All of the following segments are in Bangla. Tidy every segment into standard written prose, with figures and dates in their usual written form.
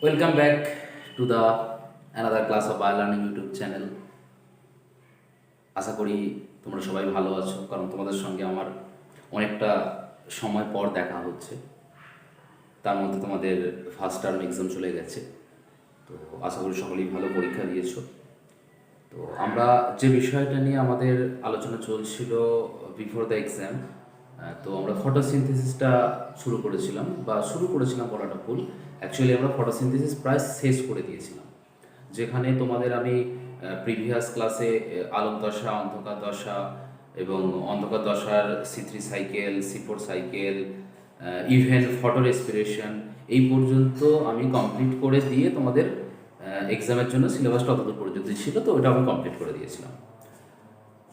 Welcome back to the another class of iLearning YouTube channel. আশা করি তোমরা সবাই ভালো আছো, কারণ তোমাদের সঙ্গে আমার অনেকটা সময় পর দেখা হচ্ছে। তার মধ্যে তোমাদের ফার্স্ট টার্ম এক্সাম চলে গেছে, তো আশা করি সকলেই ভালো পরীক্ষা দিয়েছো। তো আমরা যে বিষয়টা নিয়ে আমাদের আলোচনা চলছিল বিফোর দ্য এক্সাম, তো আমরা ফটোসিনথেসিসটা শুরু করেছিলাম বলাটা ভুল। অ্যাকচুয়ালি আমরা ফটোসিনথেসিস প্রায় শেষ করে দিয়েছিলাম, যেখানে তোমাদের আমি প্রিভিয়াস ক্লাসে আলোক দশা, অন্ধকার দশা এবং অন্ধকার দশার C3 cycle, C4 cycle, even photo respiration এই পর্যন্ত আমি কমপ্লিট করে দিয়ে তোমাদের এক্সামের জন্য সিলেবাসটা অতদূর পর্যন্ত ছিল, তো ওটা আমি কমপ্লিট করে দিয়েছিলাম।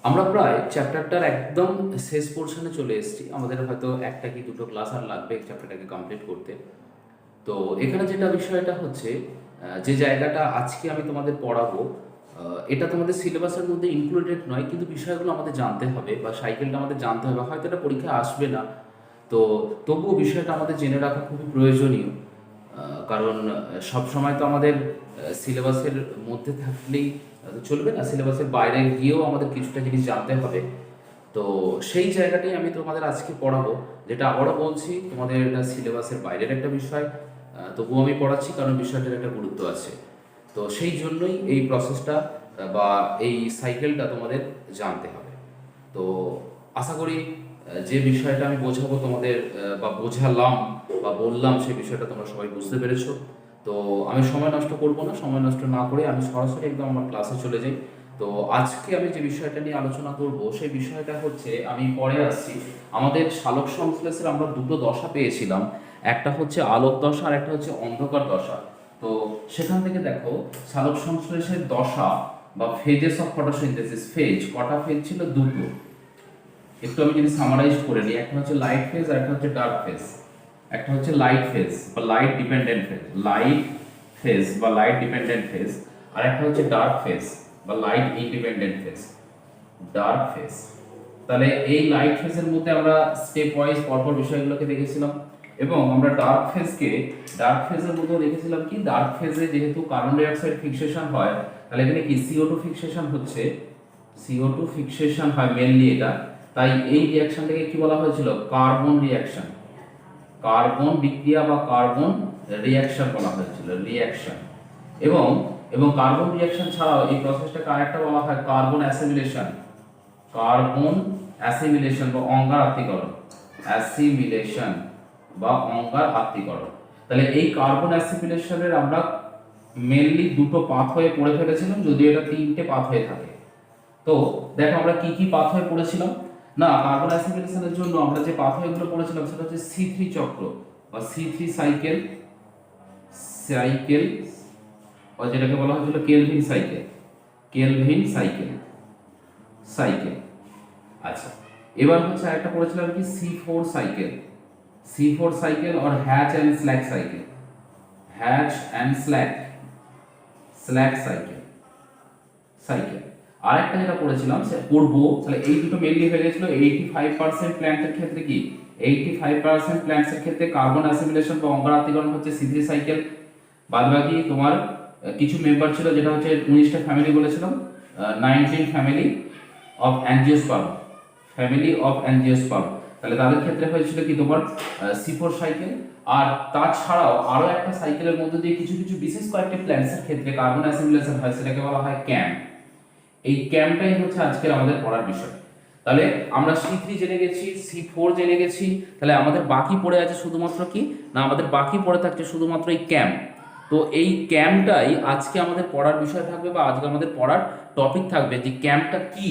আমরা প্রায় চ্যাপ্টারটার একদম শেষ পোর্শনে চলে এসেছি। আমাদের হয়তো একটা কি দুটো ক্লাস আর লাগবে চ্যাপ্টারটাকে কমপ্লিট করতে। তো এখানে যেটা বিষয়টা হচ্ছে, যে জায়গাটা আজকে আমি তোমাদের পড়াবো, এটা তোমাদের সিলেবাসের মধ্যে ইনক্লুডেড নয়, কিন্তু বিষয়গুলো আমাদের জানতে হবে বা সাইকেলটা আমাদের জানতে হবে। হয়তো এটা পরীক্ষা আসবে না, তো তবুও বিষয়টা আমাদের জেনে রাখা খুবই প্রয়োজনীয়। কারণ সব সময় তো আমাদের সিলেবাসের মধ্যে থাকলেই চলবে না, সিলেবাসের বাইরে গিয়েও আমাদের কিছুটা জিনিস জানতে হবে। তো সেই জায়গাটাই আমি তোমাদের আজকে পড়াবো, যেটা আবারও বলছি তোমাদের এটা সিলেবাসের বাইরের একটা বিষয়, তবুও আমি পড়াচ্ছি কারণ বিষয়টার একটা গুরুত্ব আছে। তো সেই জন্যই এই প্রসেসটা বা এই সাইকেলটা তোমাদের জানতে হবে। তো আশা করি যে বিষয়টা আমি বোঝাবো তোমাদের বা বোঝালাম বা বললাম, সেই বিষয়টা তোমরা সবাই বুঝতে পেরেছো। তো আমি সময় নষ্ট করব না, সময় নষ্ট না করে আমি সরাসরি একদম আমার ক্লাসে চলে যাই। তো আজকে আমি যে বিষয়টা নিয়ে আলোচনা করব সেই বিষয়টা হচ্ছে, আমি পরে আসছি, আমাদের সালোক সংশ্লেষের আমরা দুটো দশা পেয়েছিলাম, একটা হচ্ছে আলোক দশা আর একটা হচ্ছে অন্ধকার দশা। তো সেখান থেকে দেখো সালোক সংশ্লেষের দশা বা ফেজেস অফ ফটোসিনথেসিস, ফেজ কটা ফেজ ছিল? দুটো। একটু আমি যদি সামারাইজ করে নিই, একটা হচ্ছে লাইট ফেজ আর একটা হচ্ছে ডার্ক ফেজ। একটা হচ্ছে লাইট ফেজ বা লাইট ডিপেন্ডেন্ট ফেজ, আর একটা হচ্ছে ডার্ক ফেজ বা light independent phase, dark phase. তাহলে এই লাইট ফেজের মধ্যে আমরা স্টেপ ওয়াইজ পরপর বিষয়গুলোকে দেখেছিলাম, এবং আমরা ডার্ক ফেজের মধ্যে দেখেছিলাম কি, ডার্ক ফেজে যেহেতু কার্বন ডাই অক্সাইড ফিক্সেশন হয়, তাহলে এখানে কি CO2 ফিক্সেশন হচ্ছে, CO2 ফিক্সেশন হয় মেনলি এটা। তাই এই রিঅ্যাকশনটাকে কি বলা হয়েছিল? কার্বন রিঅ্যাকশন, কার্বন বিক্রিয়া বা কার্বন রিঅ্যাকশন বলা হয়েছিল, রিঅ্যাকশন। এবং এবং কার্বন রিঅ্যাকশন ছাড়াও এই প্রসেসটাকে আরেকটা বলা হয় কার্বন অ্যাসিমিলেশন, কার্বন অ্যাসিমিলেশন বা অঙ্গার আত্তীকরণ, অ্যাসিমিলেশন বা অঙ্গার আত্তীকরণ। তাহলে এই কার্বন অ্যাসিমিলেশনের আমরা মেনলি দুটো পাথওয়ে পড়ে ফেলেছিলাম, যদিও এটা তিনটে পাথওয়ে থাকে। তো দেখো আমরা কি কি পাথওয়ে পড়েছিলাম না, কার্বন অ্যাসিমিলেশনের জন্য আমরা যে পাথওয়েগুলো পড়েছিলাম সেটা হচ্ছে C3 চক্র বা C3 সাইকেল, বা যেটাকে বলা হয়েছিল Kelvin cycle, Kelvin cycle, cycle. আচ্ছা, এবার হচ্ছে আরেকটা পড়েছিলাম কি C4 সাইকেল, C4 সাইকেল আর Hatch and Slack cycle, Hatch and Slack, Slack cycle, cycle. আরেকটা যেটা পড়েছিলাম সে পড়বো, তাহলে এই দুটো মেনলি হয়ে গেছিল 85% প্ল্যান্টের ক্ষেত্রে কি, 85% প্ল্যান্টসের ক্ষেত্রে কার্বন অ্যাসিমিলেশন বা অঙ্গার আত্তীকরণ হচ্ছে C3 সাইকেল। বাদবাকি তোমার কিছু মেম্বার ছিল, যেটা হচ্ছে 19টা ফ্যামিলি বলেছিলাম, 19 family of angiosperm, family of angiosperm. তাহলে তাদের ক্ষেত্রে হয়েছিল কি তোমার C4 সাইকেল। আর তাছাড়াও আরো একটা সাইকেলের মধ্যে দিয়ে কিছু কিছু বিশেষ কয়েকটি প্ল্যান্টসের ক্ষেত্রে কার্বন অ্যাসিমিলেশন হয়, সেটাকে বলা হয় ক্যাম্প। এই ক্যাম্পটাই হচ্ছে আজকের আমাদের পড়ার বিষয়। তাহলে আমরা C3 জেনে গেছি, C4 জেনে গেছি, তাহলে আমাদের বাকি পড়ে আছে শুধুমাত্র কি না, আমাদের বাকি পড়ে থাকছে শুধুমাত্র এই ক্যাম্প। তো এই ক্যাম্পটাই আজকে আমাদের পড়ার বিষয় থাকবে, বা আজকে আমাদের পড়ার টপিক থাকবে, যে ক্যাম্পটা কি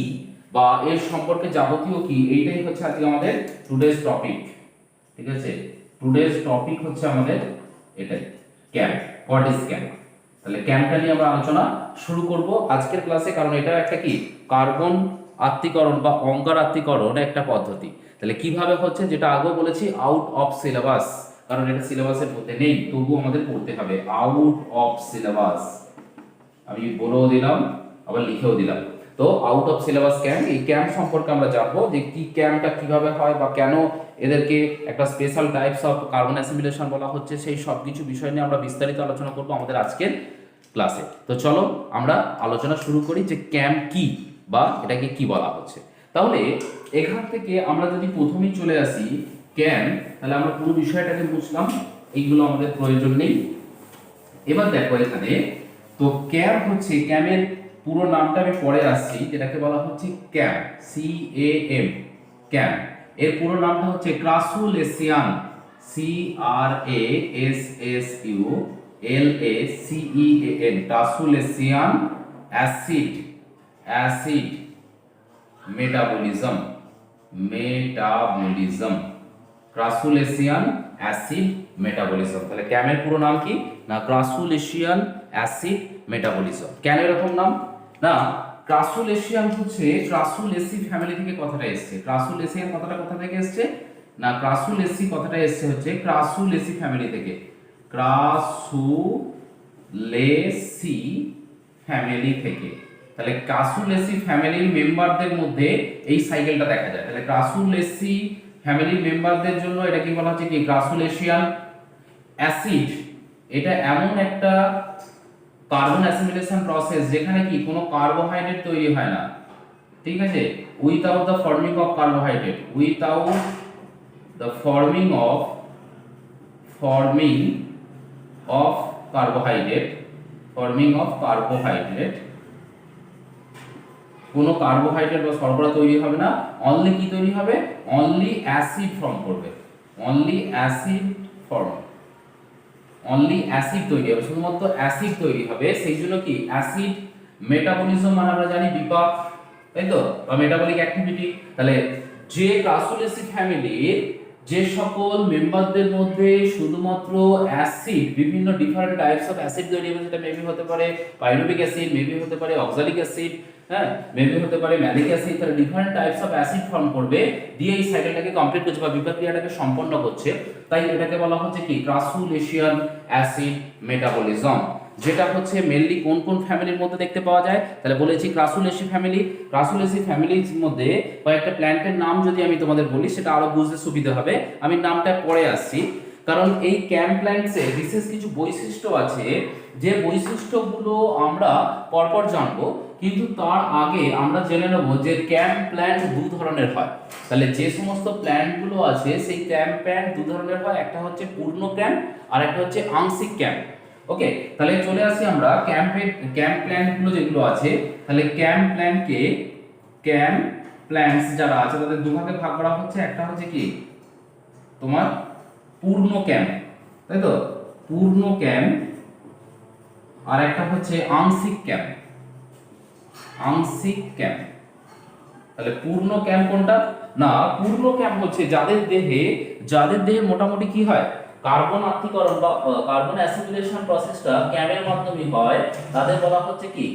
বা এর সম্পর্কে যাবতীয় কি, এইটাই হচ্ছে আজকে আমাদের টুডেজ টপিক। ঠিক আছে, টুডেজ টপিক হচ্ছে আমাদের এটাই, ক্যাম্প, হোয়াট ইজ ক্যাম্প। তাহলে ক্যাম্পটা নিয়ে আমরা আলোচনা শুরু করব আজকের ক্লাসে, কারণ এটা একটা কি কার্বন আত্তীকরণ বা অঙ্গার আত্তীকরণ একটা পদ্ধতি। তাহলে কিভাবে হচ্ছে, যেটা আগেও বলেছি আউট অফ সিলেবাস, কারণ এটা সিলেবাসের মধ্যে নেই, তবুও আমাদের পড়তে হবে, আউট অফ সিলেবাস। আমি বলেও দিলাম আবার লিখেও দিলাম। তো আউট অফ সিলেবাস ক্যাম্প, এই ক্যাম্প সম্পর্কে আমরা জানবো যে কি ক্যাম্পটা কিভাবে হয় বা কেন এদেরকে একটা special types of carbon assimilation বলা হচ্ছে, সেই সব কিছু বিষয় নিয়ে আমরা বিস্তারিত আলোচনা করব আমাদের আজকের ক্লাসে। তো চলো আমরা আলোচনা শুরু করি যে ক্যাম্প কি বা এটাকে কি বলা হচ্ছে। তাহলে এখান থেকে আমরা যদি প্রথমেই চলে আসি ক্যাম্প, তাহলে আমরা পুরো বিষয়টাকে বুঝলাম, এইগুলো আমাদের প্রয়োজন নেই। এবার দেখো এখানে, তো ক্যাম্প হচ্ছে, ক্যামের পুরো নামটা আমি পরে আসছি, যেটাকে বলা হচ্ছে ক্যাম্প, CAM, ক্যাম্প। এর পুরো নামটা হচ্ছে crassulacean, CRASSULACEAN, crassulacean acid metabolism, crassulacean acid metabolism. তাহলে ক্যামের পুরো নাম কি না, ক্রাসুলেসিয়ান অ্যাসিড মেটাবলিজম। কেন এরকম নাম না, ক্রাসুলেসিয়ান হচ্ছে ক্রাসুলেসি ফ্যামিলি থেকে কথাটা এসেছে। ক্রাসুলেসিয়ান কথাটা কোথা থেকে এসেছে না, ক্রাসুলেসি কথাটা এসেছে হচ্ছে ক্রাসুলেসি ফ্যামিলি থেকে, ক্রাসুলেসি ফ্যামিলি থেকে। তাহলে ক্রাসুলেসি ফ্যামিলির মেম্বারদের মধ্যে এই সাইকেলটা দেখা যায়। তাহলে ক্রাসুলেসি ফ্যামিলির মেম্বারদের জন্য এটা কি বলা হচ্ছে কি, ক্রাসুলেসিয়ান অ্যাসিড। এটা এমন একটা কার্বন অ্যাসিমিলেশন প্রসেস যেখানে কি কোনো কার্বোহাইড্রেট তৈরি হয় না, ঠিক আছে, without the forming of carbohydrate, without the forming of carbohydrate, কোনো কার্বোহাইড্রেট বা শর্করা তৈরি হবে না। অনলি কি তৈরি হবে, অনলি অ্যাসিড ফর্ম করবে, অনলি অ্যাসিড তৈরি হবে, শুধুমাত্র অ্যাসিড তৈরি হবে। সেই জন্য কি অ্যাসিড মেটাবলিজম মানে আমরা জানি বিপাক, তাই তো, বা মেটাবলিক অ্যাক্টিভিটি। তাহলে যে ক্রাসুলেসি ফ্যামিলির যে সকল মেম্বারদের মধ্যে শুধুমাত্র অ্যাসিড, বিভিন্ন ডিফারেন্ট টাইপস অফ অ্যাসিড তৈরি হবে, সেটা মেবি হতে পারে পাইরুভিক অ্যাসিড, মেবি হতে পারে অক্সালিক অ্যাসিড, হ্যাঁ, মেবি হতে পারে ম্যালিক অ্যাসিড। তাহলে different types of acid form করবে, দিয়ে এই সাইকেলটাকে কমপ্লিট করছে বা বিপাক ক্রিয়াটাকে সম্পন্ন করছে। তাই এটাকে বলা হচ্ছে কি, ক্রাসুলেসিয়ান অ্যাসিড মেটাবলিজম। যেটা হচ্ছে মেনলি কোন কোন ফ্যামিলির মধ্যে দেখতে পাওয়া যায়, তাহলে বলেছি ক্রাসুলেসি ফ্যামিলি। ক্রাসুলেসি ফ্যামিলির মধ্যে কয়েকটা প্ল্যান্টের নাম যদি আমি তোমাদের বলি, সেটা আরো বুঝতে সুবিধা হবে, আমি নামটা পরে আসছি। কারণ এই ক্যাম্প প্ল্যান্টসে বিশেষ কিছু বৈশিষ্ট্য আছে, যে বৈশিষ্ট্যগুলো আমরা পরপর জানবো, কিন্তু তার আগে আমরা জেনে নেব যে ক্যাম্প প্ল্যান্ট দু ধরনের হয়। তাহলে যে সমস্ত প্ল্যান্টগুলো আছে সেই ক্যাম্প প্ল্যান্ট দু ধরনের হয়, একটা হচ্ছে পূর্ণ ক্যাম্প আর একটা হচ্ছে আংশিক ক্যাম্প। ওকে, তাহলে চলে আসি আমরা ক্যাম্প প্ল্যান্টগুলো যেগুলো আছে। তাহলে ক্যাম্প প্ল্যান্টস যারা আছে তাদের দুভাগে ভাগ করা হচ্ছে। একটা হচ্ছে কি তোমার পূর্ণ ক্যাম্প, তাই তো, পূর্ণ ক্যাম্প, আর একটা হচ্ছে আংশিক ক্যাম্প। তাহলে পূর্ণ ক্যাম্প কোনটা না, পূর্ণ ক্যাম্প হচ্ছে যাদের দেহে মোটামুটি কি হয়, কার্বন আত্মীকরণ বা কার্বন অ্যাসিমিলেশন প্রসেসটা ক্যামের মাধ্যমে হয়, তাদের বলা হচ্ছে কি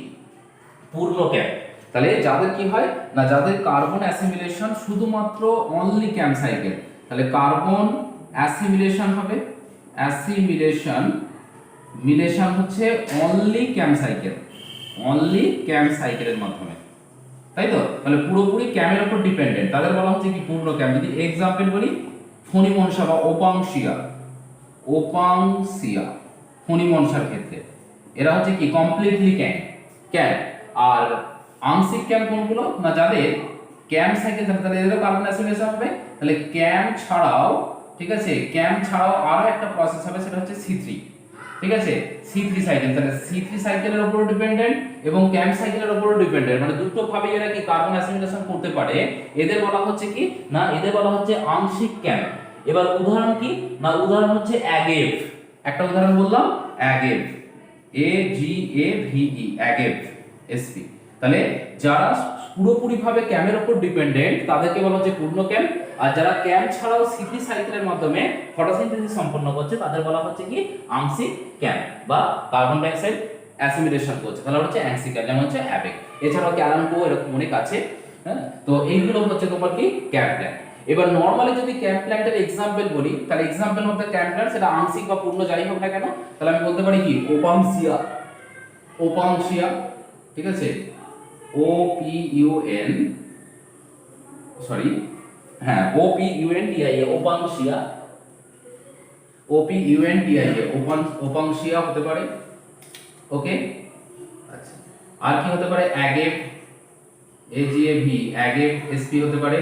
পূর্ণ ক্যাম্প। তাহলে যাদের কি হয় না, যাদের কার্বন অ্যাসিমিলেশন শুধুমাত্র অনলি ক্যাম্প সাইকেল, তাহলে কার্বন অ্যাসিমিলেশন হবে, মিলেশন হচ্ছে অনলি ক্যাম্প সাইকেলের মাধ্যমে, তাই তো। তাহলে পুরোপুরি ক্যামের উপর ডিপেন্ডেন্ট, তাদের বলা হচ্ছে কি পূর্ণ ক্যাম্প। যদি এক্সাম্পল বলি, ফণিমনসা বা ওপাংশিয়া ফণিমনসার ক্ষেত্রে এরা হচ্ছে কি কমপ্লিটলি ক্যাম্প। আর আংশিক ক্যাম্প কোনগুলো না, যাদের ক্যাম্প সাইকেল থাকে, তাহলে এদেরও কার্বন অ্যাসিমিলেশন হবে। তাহলে ক্যাম্প ছাড়াও, ঠিক আছে, ক্যাম্প ছাড়াও আরো একটা প্রসেস হবে, সেটা হচ্ছে C3, ঠিক আছে, C3 সাইকেল। তাহলে C3 সাইকেলের উপর ডিপেন্ডেন্ট এবং ক্যাম্প সাইকেলের উপর ডিপেন্ডেন্ট, মানে দুটো ভাবে এরা কি কার্বন অ্যাসিমিলেশন করতে পারে। এদের বলা হচ্ছে কি না, এদের বলা হচ্ছে আংশিক ক্যাম্প। এবার উদাহরণ কি না, উদাহরণ হচ্ছে অ্যাগেভ। একটা উদাহরণ বললাম, অ্যাগেভ, AGAVE, অ্যাগেভ SP। তাহলে যারা পুরোপুরি ভাবে ক্যামের উপর ডিপেন্ডেন্ট তাদেরকে বলা হচ্ছে পূর্ণ ক্যাম্প, আর যারা ক্যাম্প ছাড়াও C3 সাইকেলের মাধ্যমে ফটোসিনথেসিস সম্পন্ন করছে তাদের বলা হচ্ছে কি আংশিক ক্যাম্প বা কার্বন ডাই অক্সাইড অ্যাসিমিলেশন করছে, তাহলে হচ্ছে আংশিক ক্যাম্প, যেমন হচ্ছে অ্যাবেক, এছাড়াও ক্যালানকো, এরকম অনেক আছে। হ্যাঁ, তো এইগুলো হচ্ছে তোমার কি ক্যাম্প প্ল্যান্ট। এবার নরমালি যদি ক্যাম্প প্ল্যান্টের এক্সাম্পল বলি, তাহলে এক্সাম্পল মধ্যে ক্যাম্প প্ল্যান্ট সেটা আংশিক বা পূর্ণ যাই হোক না কেন, তাহলে আমি বলতে পারি কি ওপাংশিয়া, ঠিক আছে, O P U N, sorry হ্যাঁ O P U N T I A, opuntia, O P U N T I A, opuntia হতে পারে। ওকে, আচ্ছা আর কি হতে পারে? অ্যাগেভ, এজিএভি, অ্যাগেভ এসপি হতে পারে।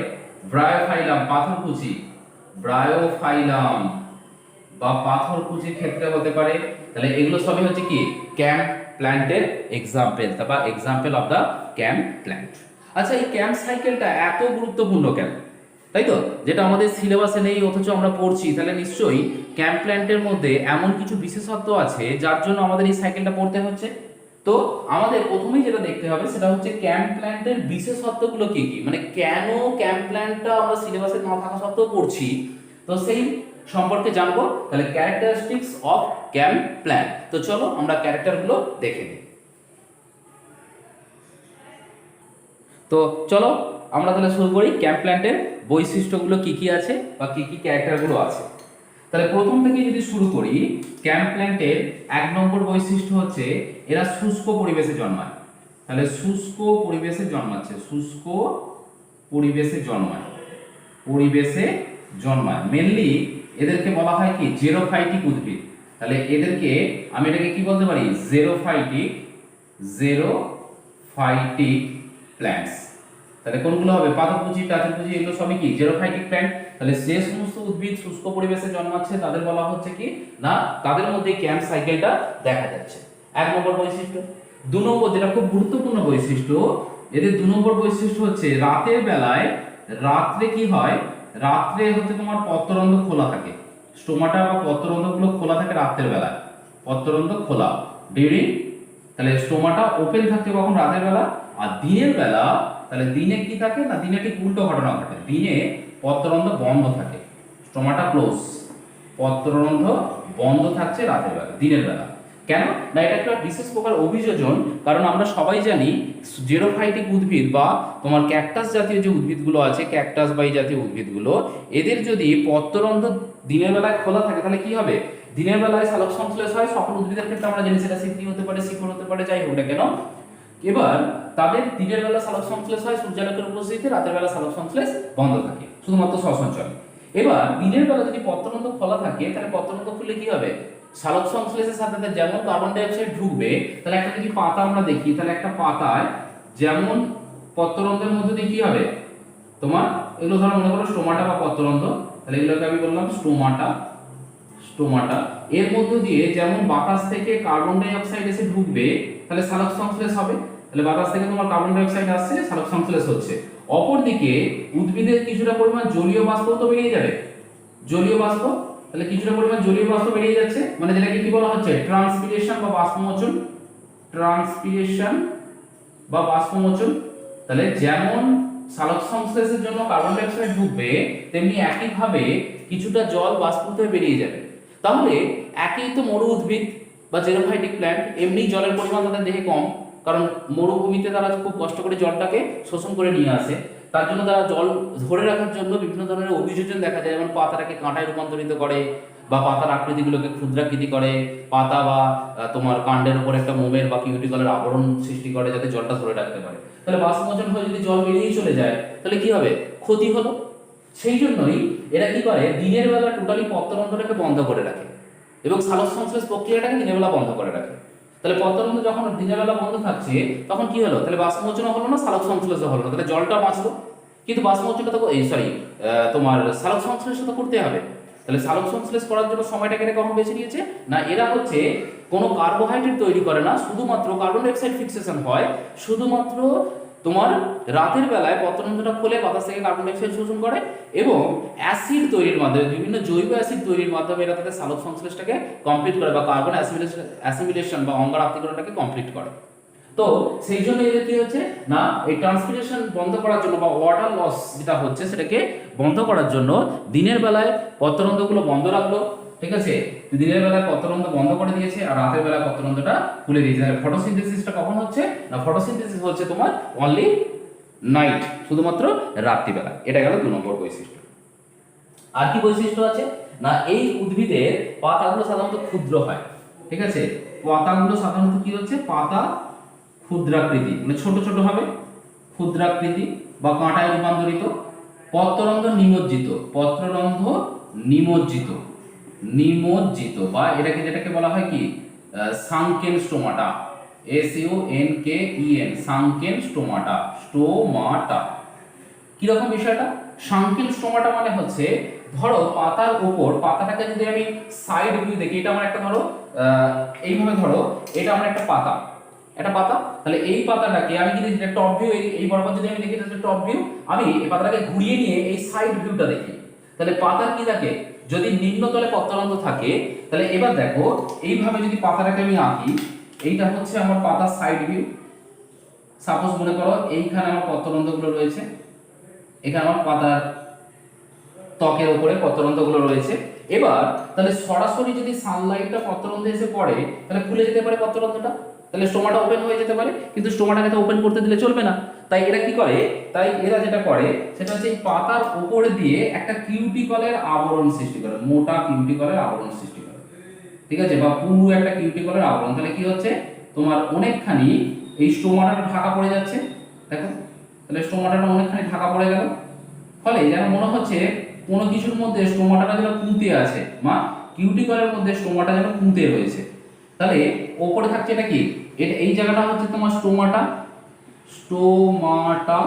ব্রায়োফাইলাম, পাথরকুচি, ব্রায়োফাইলাম বা পাথরকুচির ক্ষেত্রে হতে পারে। তাহলে এগুলো সবই হচ্ছে কি ক্যাম্প প্ল্যান্টের এক্সাম্পল বা example of the camp plant. আচ্ছা, এই ক্যাম্প সাইকেলটা এত গুরুত্বপূর্ণ কেন, তাই তো? যেটা আমাদের সিলেবাসে নেই অথচ আমরা পড়ছি, তাহলে নিশ্চয়ই ক্যাম্প প্ল্যান্টের মধ্যে এমন কিছু বিশেষত্ব আছে যার জন্য আমাদের এই সাইকেলটা পড়তে হচ্ছে। তো আমাদের প্রথমেই যেটা দেখতে হবে সেটা হচ্ছে ক্যাম্প প্ল্যান্টের বিশেষত্বগুলো কি কি, মানে কেন ক্যাম্প প্ল্যান্টটা আমরা সিলেবাসে না থাকা সত্ত্বেও পড়ছি, তো সেই সম্পর্কে জানবো। তাহলে ক্যারেক্টারিস্টিক্স অফ ক্যাম্প প্ল্যান্ট, তো চলো আমরা ক্যারেক্টারগুলো দেখে নিই। তো চলো আমরা তাহলে শুরু করি ক্যাম্প প্ল্যান্টের বৈশিষ্ট্যগুলো কি কি আছে বা কি কি ক্যারেক্টারগুলো আছে। তাহলে প্রথম থেকে যদি শুরু করি, ক্যাম্প প্ল্যান্টের 1 নম্বর বৈশিষ্ট্য হচ্ছে এরা শুষ্ক পরিবেশে জন্মায়। তাহলে শুষ্ক পরিবেশে জন্মাচ্ছে, শুষ্ক পরিবেশে জন্মায়, পরিবেশে জন্মায়। মেনলি এদেরকে বলা হয় কি জেরোফাইটিক উদ্ভিদ। তাহলে এদেরকে আমি এটাকে কি বলতে পারি? জেরোফাইটিক, জেরোফাইটিক প্ল্যান্টস। তাহলে কোনগুলো হবে? পাতাকুচি, টাচকুচি, এগুলো সবই কি জেরোফাইটিক প্ল্যান্ট। তাহলে যে সমস্ত উদ্ভিদ শুষ্ক পরিবেশে জন্মাচ্ছে তাদের বলা হচ্ছে কি না, তাদের মধ্যে ক্যাম্প সাইকেলটা দেখা যাচ্ছে। 1 নম্বর বৈশিষ্ট্য। 2 নম্বর যেটা খুব গুরুত্বপূর্ণ বৈশিষ্ট্য, এদের 2 নম্বর বৈশিষ্ট্য হচ্ছে রাতের বেলায়, রাত্রে কি হয়, রাত্রে হচ্ছে তোমার পত্ররন্ধ্র খোলা থাকে, স্টোমাটা বা পত্ররন্ধ্রগুলো খোলা থাকে রাতের বেলায়, পত্ররন্ধ্র খোলা ডিউরিং, তাহলে স্টোমাটা ওপেন থাকে কখন? রাতের বেলা। আর দিনের বেলা, তাহলে দিনে কি থাকে না, দিনে ঠিক উল্টো ঘটনা ঘটে, দিনে পত্ররন্ধ্র বন্ধ থাকে, স্টোমাটা ক্লোজ, পত্ররন্ধ্র বন্ধ থাকছে রাতের বেলা, দিনের বেলা। কেন না, এটা একটা বিশেষ প্রকার অভিযোজন, কারণ আমরা সবাই জানি জেরোফাইটিক উদ্ভিদ বা তোমার ক্যাকটাস জাতীয় যে উদ্ভিদগুলো আছে, ক্যাকটাস বাই জাতীয় উদ্ভিদগুলো, এদের যদি পত্ররন্ধ্র দিনের বেলায় খোলা থাকে তাহলে কি হবে? দিনের বেলায় সালোক সংশ্লেষ হয়, সকল উদ্ভিদের ক্ষেত্রে আমরা জানি সেটা সিপ্রি হতে পারে, শিকড় হতে পারে, যাই হোক না কেন। এবার তাদের দিনের বেলা সালোক সংশ্লেষ হয় সূর্যালোকের উপস্থিতিতে, রাতের বেলা সালোক সংশ্লেষ বন্ধ থাকে, শুধুমাত্র শ্বসন চলে। এবার দিনের বেলা যদি পত্ররন্ধ্র খোলা থাকে তাহলে পত্ররন্ধ্র খুললে কি হবে? সালোক সংশ্লেষের সাথে যেমন কার্বন ডাই অক্সাইড ঢুকবে, তাহলে একটা যদি পাতা আমরা দেখি, তাহলে একটা পাতায় যেমন পত্ররন্ধ্রের মধ্যে দিয়ে কি হবে তোমার, এগুলো ধরো মনে করো স্টোমাটা বা পত্ররন্ধ্র, তাহলে এগুলোকে আমি বললাম স্টোমাটা, স্টোমাটা, এর মধ্য দিয়ে যেমন বাতাস থেকে কার্বন ডাই অক্সাইড এসে ঢুকবে, তাহলে সালোক সংশ্লেষ হবে। তাহলে বাতাস থেকে তোমার কার্বন ডাই অক্সাইড আসছে, সালোক সংশ্লেষ হচ্ছে। অপরদিকে উদ্ভিদের কিছুটা পরিমাণ জলীয় বাষ্প তো বেরিয়ে যাবে, জলীয় বাষ্প, তাহলে কিছুটা পরিমাণ জলীয় বাষ্প বেরিয়ে যাচ্ছে, মানে যেটাকে কি বলা হচ্ছে? ট্রান্সপিরেশন বা বাষ্পমোচন, ট্রান্সপিরেশন বা বাষ্পমোচন। তাহলে যেমন সালোক সংশ্লেষের জন্য কার্বন ডাই অক্সাইড ঢুকবে, তেমনি একইভাবে কিছুটা জল বাষ্পিত হয়ে বেরিয়ে যাবে। তাহলে একই তো মরু উদ্ভিদ বা জেরোফাইটিক প্ল্যান্ট, এমনি জলের পরিমাণ তাদের দেহে কম, কারণ মরুভূমিতে তারা খুব কষ্ট করে জলটাকে শোষণ করে নিয়ে আসে। তার জন্য তারা জল ধরে রাখার জন্য বিভিন্ন ধরনের অভিযোজন দেখা যায়, যেমন পাতাটাকে কাঁটায় রূপান্তরিত করে বা পাতার আকৃতিগুলোকে ক্ষুদ্রাকৃতি করে, পাতা বা তোমার কাণ্ডের উপর একটা মোমের বা কিউটিকলের আবরণ সৃষ্টি করে যাতে জলটা ধরে রাখতে পারে। তাহলে বাষ্পমোচন হয়ে যদি জল বেরিয়ে চলে যায় তাহলে কি হবে? ক্ষতি হলো। সেই জন্যই এরা কি করে, দিনের বেলা টোটালি পত্ররন্ধ্রটাকে বন্ধ করে রাখে এবং সালোক সংশ্লেষ প্রক্রিয়াটাকে দিনের বেলা বন্ধ করে রাখে। তাহলে পত্ররন্ধ্র যখন দিনের বেলা বন্ধ থাকছে তখন কি হলো? তাহলে বাষ্পমোচনও হলো না, সালোক সংশ্লেষও হলো না, তাহলে জলটা বাঁচলো। কিন্তু বাষ্পমোচনটা তো তোমার সালোক সংশ্লেষ তো করতে হবে। তাহলে সালোক সংশ্লেষ করার জন্য সময়টাকে এরা কখন বেছে নিয়েছে না, এরা হচ্ছে কোনো কার্বোহাইড্রেট তৈরি করে না, শুধুমাত্র কার্বন ডাই অক্সাইড ফিক্সেশন হয় শুধুমাত্র তোমার রাতের বেলায় পত্ররন্ধ্রটা খুলে বাতাস থেকে কার্বন ডাই অক্সাইড শোষণ করে এবং অ্যাসিড তৈরির মাধ্যমে, বিভিন্ন জৈব অ্যাসিড তৈরির মাধ্যমে এরা তাদের সালোক সংশ্লেষটাকে কমপ্লিট করে বা কার্বন অ্যাসিমিলেশন বা অঙ্গারাত্মীকরণটাকে কমপ্লিট করে। তো সেই জন্য এদের কি হচ্ছে না, এই ট্রান্সপিরেশন বন্ধ করার জন্য বা ওয়াটার লস যেটা হচ্ছে সেটাকে বন্ধ করার জন্য দিনের বেলায় পত্ররন্ধ্রগুলো বন্ধ রাখলো, ঠিক আছে? দিনের বেলায় পত্ররন্ধ্র বন্ধ করে দিয়েছে আর রাতের বেলায় পত্ররন্ধ্রটা খুলে দিয়েছে। তাহলে ফটোসিনথেসিসটা কখন হচ্ছে না, ফটোসিনথেসিস হচ্ছে তোমার অনলি নাইট, শুধুমাত্র রাত্রিবেলা। এটা গেল 2 নম্বর বৈশিষ্ট্য। আর কি বৈশিষ্ট্য আছে না, এই উদ্ভিদের পাতাগুলো সাধারণত ক্ষুদ্র হয়, ঠিক আছে? পাতাগুলো সাধারণত কি হচ্ছে, পাতা ক্ষুদ্রাকৃতি, মানে ছোট ছোট হবে। ক্ষুদ্রাকৃতি বা কাঁটায় রূপান্তরিত, পত্ররন্ধ্র নিমজ্জিত, পত্ররন্ধ্র নিমজ্জিত, নিমজ্জিত বা যেটাকে বলা হয় কি সাংকেন স্টোমাটা, SUNKEN, সাংকেন স্টোমাটা, স্টোমাটা। কিরকম বিষয়টা? সাংকেন স্টোমাটা মানে হচ্ছে ধরো পাতার উপর, পাতাটাকে যদি আমি সাইড ভিউ দেখি, এটা আমার একটা ধরো এইভাবে ধরো, এটা আমার একটা পাতা, তাহলে এই পাতাটাকে আমি যদি টপ ভিউ এই বরাবর যদি আমি দেখি এটা টপ ভিউ, আমি এই পাতাটাকে ঘুরিয়ে নিয়ে এই সাইড ভিউটা দেখি, তাহলে পাতার কি থাকে, যদি নিম্নতলে পত্ররন্ধ্র থাকে, তাহলে এবার দেখো এইভাবে যদি পাতাটাকে আমি আঁকি, এইটা হচ্ছে আমার পাতার সাইড ভিউ। সাপোজ মনে করো এইখানে আমার পত্ররন্ধ্রগুলো রয়েছে, এখানে আমার পাতার ত্বকের উপরে পত্ররন্ধ্রগুলো রয়েছে। এবার তাহলে সরাসরি যদি সানলাইটটা পত্ররন্ধ্রে এসে পড়ে, তাহলে খুলে যেতে পারে পত্ররন্ধ্রটা, তাহলে স্টোমাটা ওপেন হয়ে যেতে পারে, কিন্তু স্টোমাটাকে তো ওপেন করতে দিলে চলবে না। তাই এরা কি করে, এরা যেটা করে সেটা হচ্ছে এই পাতার উপরে দিয়ে একটা কিউটিকলের আবরণ সৃষ্টি করে, মোটা কিউটিকলের আবরণ সৃষ্টি করে, ঠিক আছে, বা পুরু একটা কিউটিকলের আবরণ। তাহলে কি হচ্ছে, তোমার অনেকখানি এই স্টোমাটাটা ঢাকা পড়ে যাচ্ছে, দেখো, তাহলে স্টোমাটাটা অনেকখানি ঢাকা পড়ে গেল, ফলে যেন মনে হচ্ছে কোনো কিছুর মধ্যে স্টোমাটাটা যেন পুঁতে আছে, বা কিউটিকলের মধ্যে স্টোমাটা যেন পুঁতে রয়েছে। তাহলে ওপরে থাকছে এটা কি, এটা এই জায়গাটা হচ্ছে তোমার স্টোমাটা, স্টোমাটা,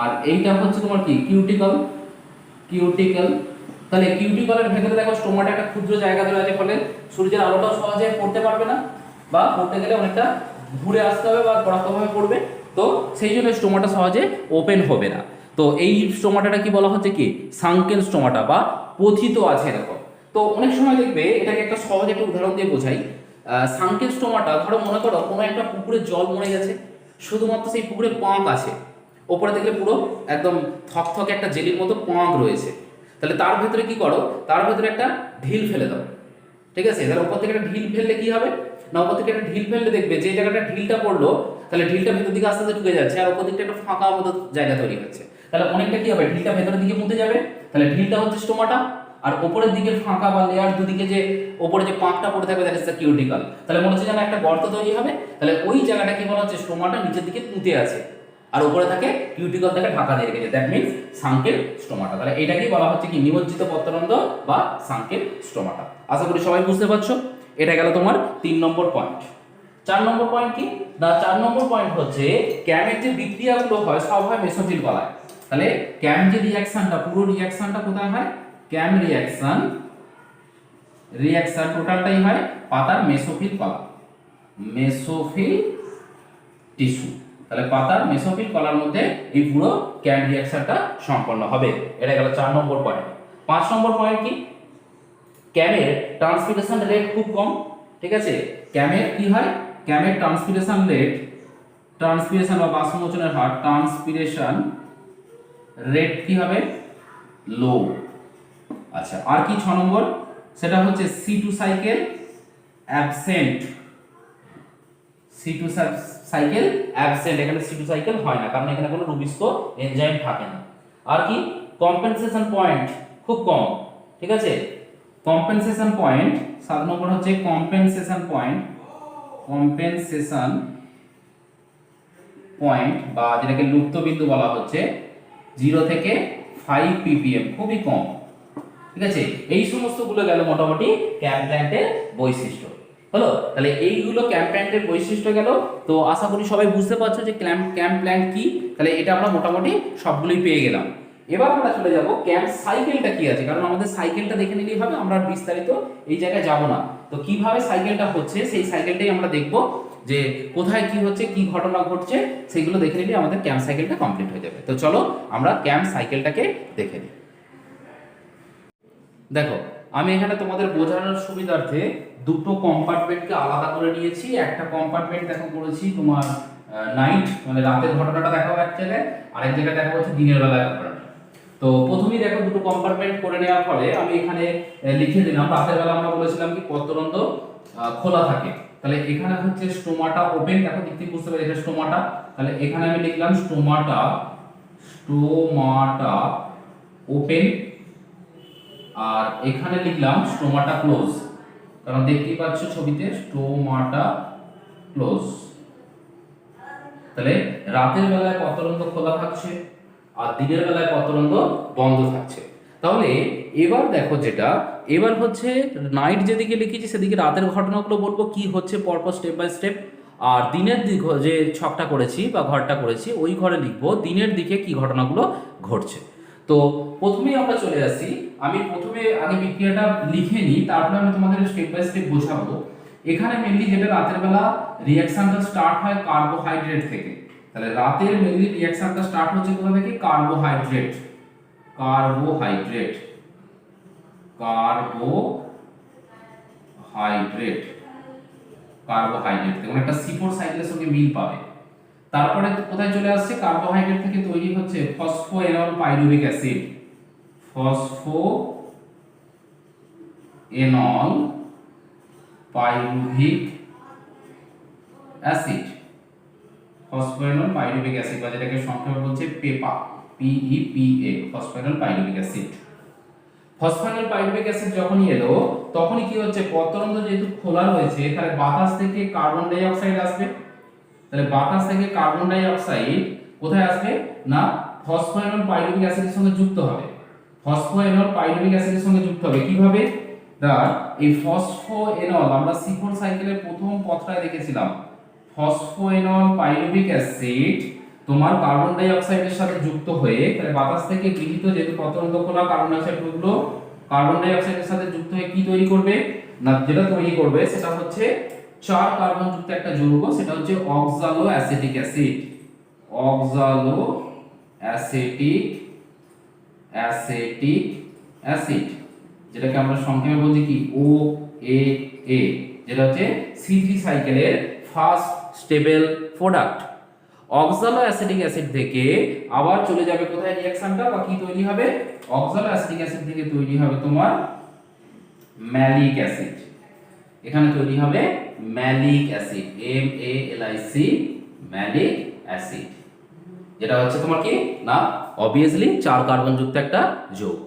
আর এইটা হচ্ছে তোমার কি কিউটিকল, কিউটিকল। তাহলে কিউটিকলের ভেতরে দেখো স্টোমাটা একটা ক্ষুদ্র জায়গা ধরে আছে, ফলে সূর্যের আলোটাও সহজে পড়তে পারবে না, বা পড়তে গেলে অনেকটা ঘুরে আসতে হবে বা কড়াকড়িভাবে পড়বে, তো সেই জন্য স্টোমাটা সহজে ওপেন হবে না। তো এই স্টোমাটাটা কি বলা হচ্ছে কি সাংকেন স্টোমাটা বা পথিত আছে এরকম। তো অনেক সময় দেখবে, এটাকে একটা সহজ একটা উদাহরণ দিয়ে বোঝাই। সাংকেন স্টোমাটা ধরো মনে করো কোনো একটা পুকুরে জল মরে গেছে, শুধুমাত্র সেই পুকুরে পাঁক আছে, ওপরে দেখলে পুরো একদম থকথকে একটা জেলির মতো পাঁক রয়েছে, তাহলে তার ভেতরে কি করো, তার ভেতরে একটা ঢিল ফেলে দাও, ঠিক আছে, তাহলে উপর থেকে একটা ঢিল ফেললে কি হবে না, উপর থেকে একটা ঢিল ফেললে দেখবে যে জায়গাটা ঢিলটা পড়লো, তাহলে ঢিলটা ভেতর দিকে আস্তে আস্তে ঢুকে যাচ্ছে, আর উপর দিকটা একটা ফাঁকা মতো জায়গা তৈরি হচ্ছে, তাহলে অনেকটা কি হবে, ঢিলটা ভেতরের দিকে মুতে যাবে, তাহলে ঢিলটা হচ্ছে স্টোমাটা, আর উপরের দিকে ফাঁকা বা লেয়ার দুদিকে যে উপরে যে পাঁকটা পড়ে থাকবে দ্যাট ইজ দ্য কিউটিকল, তাহলে মনে হচ্ছে যেন একটা গর্ত তৈরি হবে, তাহলে ওই জায়গাটা কি বলা হচ্ছে, স্টোমাটা নিচের দিকে পুঁতে আছে, আর উপরে থাকে কিউটিকল থেকে ঢাকা দিয়ে রেখেছে, দ্যাট মিন্স সাংকেন স্টোমাটা। তাহলে এটাকেই বলা হচ্ছে কি নিমজ্জিত পত্ররন্ধ্র বা সাংকেন স্টোমাটা। আশা করি সবাই বুঝতে পারছো। এটা গেল তোমার 3 নম্বর পয়েন্ট। 4 নম্বর পয়েন্ট কি না, 4 নম্বর পয়েন্ট হচ্ছে ক্যামের যে বিক্রিয়াগুলো হয় সব হয় মেসোফিল কলায়। তাহলে ক্যাম যে রিঅ্যাকশনটা, পুরো রিঅ্যাকশনটা কোথায় হয়, ক্যাম রিঅ্যাকশন টোটালটাই হয় পাতার মেসোফিল কলা, মেসোফিল টিস্যু। তাহলে পাতার মেসোফিল কলার মধ্যে এই পুরো ক্যাম রিঅ্যাকশনটা সম্পন্ন হবে। এটা গেল 4 নম্বর পয়েন্ট। 5 নম্বর পয়েন্ট কি, ক্যামের ট্রান্সপিরেশন রেট খুব কম, ঠিক আছে, ক্যামের কি হয়, ক্যামের ট্রান্সপিরেশন রেট, ট্রান্সপিরেশন বা বাষ্পমোচনের হার, ট্রান্সপিরেশন রেট কি হবে, লো। আচ্ছা, আর কি 6 নম্বর, সেটা হচ্ছে C2 cycle absent, C2 cycle absent, এখানে C2 সাইকেল হয় না, কারণ এখানে কোনো রুবিস্ক এনজাইম থাকে না। আর কি কম্পেনসেশন পয়েন্ট খুব কম, ঠিক আছে, কম্পেনসেশন পয়েন্ট 7 নম্বর হচ্ছে কম্পেনসেশন পয়েন্ট, কম্পেনসেশন পয়েন্ট বা যেটাকে লুপ্ত বিন্দু বলা হচ্ছে 0 থেকে 5 ppm, খুবই কম, ঠিক আছে। এই সমস্তগুলো গেল মোটামুটি ক্যাম প্ল্যান্টের বৈশিষ্ট্য হলো। তাহলে এইগুলো ক্যাম প্ল্যান্টের বৈশিষ্ট্য গেল। তো আশা করি সবাই বুঝতে পারছো যে ক্যাম প্ল্যান্ট কি। তাহলে এটা আমরা মোটামুটি সবগুলোই পেয়ে গেলাম। এবার আমরা চলে যাব ক্যাম সাইকেলটা কি আছে, কারণ আমাদের সাইকেলটা দেখে নিলেই হবে, আমরা বিস্তারিত এই জায়গায় যাব না। তো কিভাবে সাইকেলটা হচ্ছে সেই সাইকেলটাই আমরা দেখব, যে কোথায় কি হচ্ছে, কি ঘটনা ঘটছে, সেগুলো দেখে নিলে আমাদের ক্যাম সাইকেলটা কমপ্লিট হয়ে যাবে। তো চলো আমরা ক্যাম সাইকেলটাকে দেখে নিই। দেখো, আমি এখানে তোমাদের বোঝানোর সুবিধার্থে দুটো কম্পার্টমেন্টকে আলাদা করে নিয়েছি। একটা কম্পার্টমেন্ট দেখো করেছি তোমার নাইট, মানে রাতের ঘটনাটা দেখাবো এক জায়গায়, আরেক জায়গায় দেখা হচ্ছে দিনের বেলায় ঘটনাটা। তো প্রথমেই দেখো দুটো কম্পার্টমেন্ট করে নেওয়ার ফলে আমি এখানে লিখে দিলাম, রাতের বেলা আমরা বলেছিলাম কি পত্ররন্ধ্র খোলা থাকে, তাহলে এখানে হচ্ছে স্টোমাটা ওপেন, দেখো দেখতে বুঝতে পারি এটা স্টোমাটা, তাহলে এখানে আমি লিখলাম স্টোমাটা ওপেন, আর এখানে লিখলাম স্টোমাটা ক্লোজ, কারণ দেখতেই পাচ্ছ ছবিতে স্টোমাটা ক্লোজ। তাহলে রাতের বেলায় পত্ররন্ধ্র খোলা থাকছে আর দিনের বেলায় পত্ররন্ধ্র বন্ধ থাকছে। তাহলে এবার দেখো যেটা, এবার হচ্ছে নাইট যেদিকে লিখেছি সেদিকে রাতের ঘটনাগুলো বলবো কি হচ্ছে পরপর স্টেপ বাই স্টেপ, আর দিনের দিক যে ছকটা করেছি বা ঘরটা করেছি ওই ঘরে লিখবো দিনের দিকে কি ঘটনাগুলো ঘটছে। তো প্রথমেই আমরা চলে আসি, আমি প্রথমে আগে বিক্রিয়াটা লিখে নিই, তারপরে আমি তোমাদের স্টেপ বাই স্টেপ বোঝাবো। এখানে মেনলি যেটা রাতের বেলা রিঅ্যাকশনটা স্টার্ট হয় কার্বোহাইড্রেট থেকে, তাহলে রাতের মেনলি রিঅ্যাকশনটা স্টার্ট হচ্ছে কোথা থেকে? কার্বোহাইড্রেট, কার্বোহাইড্রেট, কার্বোহাইড্রেট, কার্বোহাইড্রেট যেমন একটা C4 সাইকেলের সঙ্গে মিল পাবে। তারপরে কোথায় চলে আসছে? কার্বোহাইড্রেট থেকে তৈরি হচ্ছে phosphoenol pyruvic acid, phosphoenol pyruvic acid, phosphoenol pyruvic acid বা যেটাকে সংক্ষেপে বলছে PEPA, PEPA, phosphoenol pyruvic acid. Phosphoenol pyruvic acid যখনই এলো তখনই কি হচ্ছে? পত্ররন্ধ্র যেহেতু খোলা রয়েছে তাহলে বাতাস থেকে কার্বন ডাই অক্সাইড আসবে, তাহলে বাতাস থেকে কার্বন ডাই অক্সাইড কোথায় আসবে? না ফসফোএনল পাইরুভিক অ্যাসিডের সঙ্গে যুক্ত হবে, ফসফোএনল পাইরুভিক অ্যাসিডের সঙ্গে যুক্ত হবে কিভাবে? দা এই ফসফোএনল আমরা C4 সাইকেলের প্রথম পত্রায় দেখেছিলাম, ফসফোএনল পাইরুভিক অ্যাসিড তোমার কার্বন ডাই অক্সাইডের সাথে যুক্ত হয়ে, তাহলে বাতাস থেকে গৃহীত যেহেতু পত্ররন্ধ্র খোলা কার্বন ডাই অক্সাইড ঢুকলো, কার্বন ডাই অক্সাইডের সাথে যুক্ত হয়ে কি তৈরি করবে? না যেটা তৈরি করবে সেটা হচ্ছে 4 কার্বন যুক্ত একটা যৌগ, সেটা হচ্ছে অক্সালো acetic acid, oxalo acetic acetic acid, যেটাকে আমরা সংক্ষেপে বলছি কি OAA, যেটা হচ্ছে C3 সাইকেলের first stable product. অক্সালো acetic acid থেকে আবার চলে যাবে কোথায় রিঅ্যাকশনটা বা কি তৈরি হবে? অক্সালো অ্যাসিটিক অ্যাসিড থেকে তৈরি হবে তোমার ম্যালিক অ্যাসিড, এখানে তৈরি হবে malic acid, MALIC, malic acid, যেটা হচ্ছে তোমার কি না অবভিয়াসলি 4 কার্বন যুক্ত একটা যৌগ।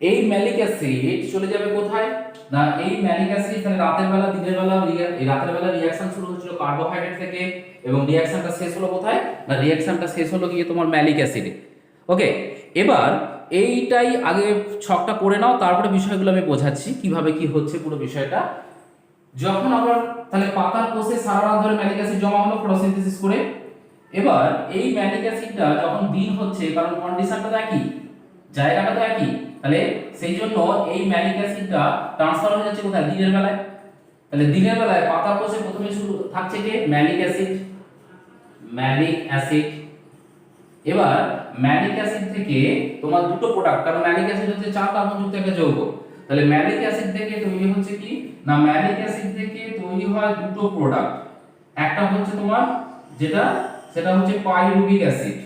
এই ম্যালিক অ্যাসিড চলে যাবে কোথায়? না এই ম্যালিক অ্যাসিড তাহলে রাতের বেলা দিনের বেলা, এই রাতের বেলা রিঅ্যাকশন শুরু হচ্ছিল কার্বোহাইড্রেট থেকে এবং রিঅ্যাকশনটা শেষ হলো কোথায়? না রিঅ্যাকশনটা শেষ হলো গিয়ে তোমার ম্যালিক অ্যাসিডে। ওকে, এবার এইটাই আগে ছকটা করে নাও, তারপরে বিষয়গুলো আমি বোঝাচ্ছি কিভাবে কি হচ্ছে পুরো বিষয়টা। যখন আমরা তাহলে পাতার কোষে সারা রাত ধরে ম্যালিক অ্যাসিড জমা হলো ফটোসিনথেসিস করে, এবার এই ম্যালিক অ্যাসিডটা যখন দিন হচ্ছে, কারণ কন্ডিশনটা তো একই, জায়গাটা তো একই, তাহলে সেই জন্য এই ম্যালিক অ্যাসিডটা ট্রান্সফার হয়ে যাচ্ছে কোথায়? দিনের বেলায়। তাহলে দিনের বেলায় পাতার কোষে প্রথমে শুরু থাকছে কি? Malic acid, malic acid. এবার ম্যালিক অ্যাসিড থেকে তোমার দুটো প্রোডাক্ট, কারণ ম্যালিক অ্যাসিড হচ্ছে 4 কার্বন যুক্ত একটা যৌগ, তাহলে ম্যালিক অ্যাসিড থেকে তৈরি হচ্ছে কি না ম্যালিক অ্যাসিড থেকে তৈরি হয় দুটো প্রোডাক্ট, একটা হচ্ছে তোমার যেটা সেটা হচ্ছে pyruvic acid,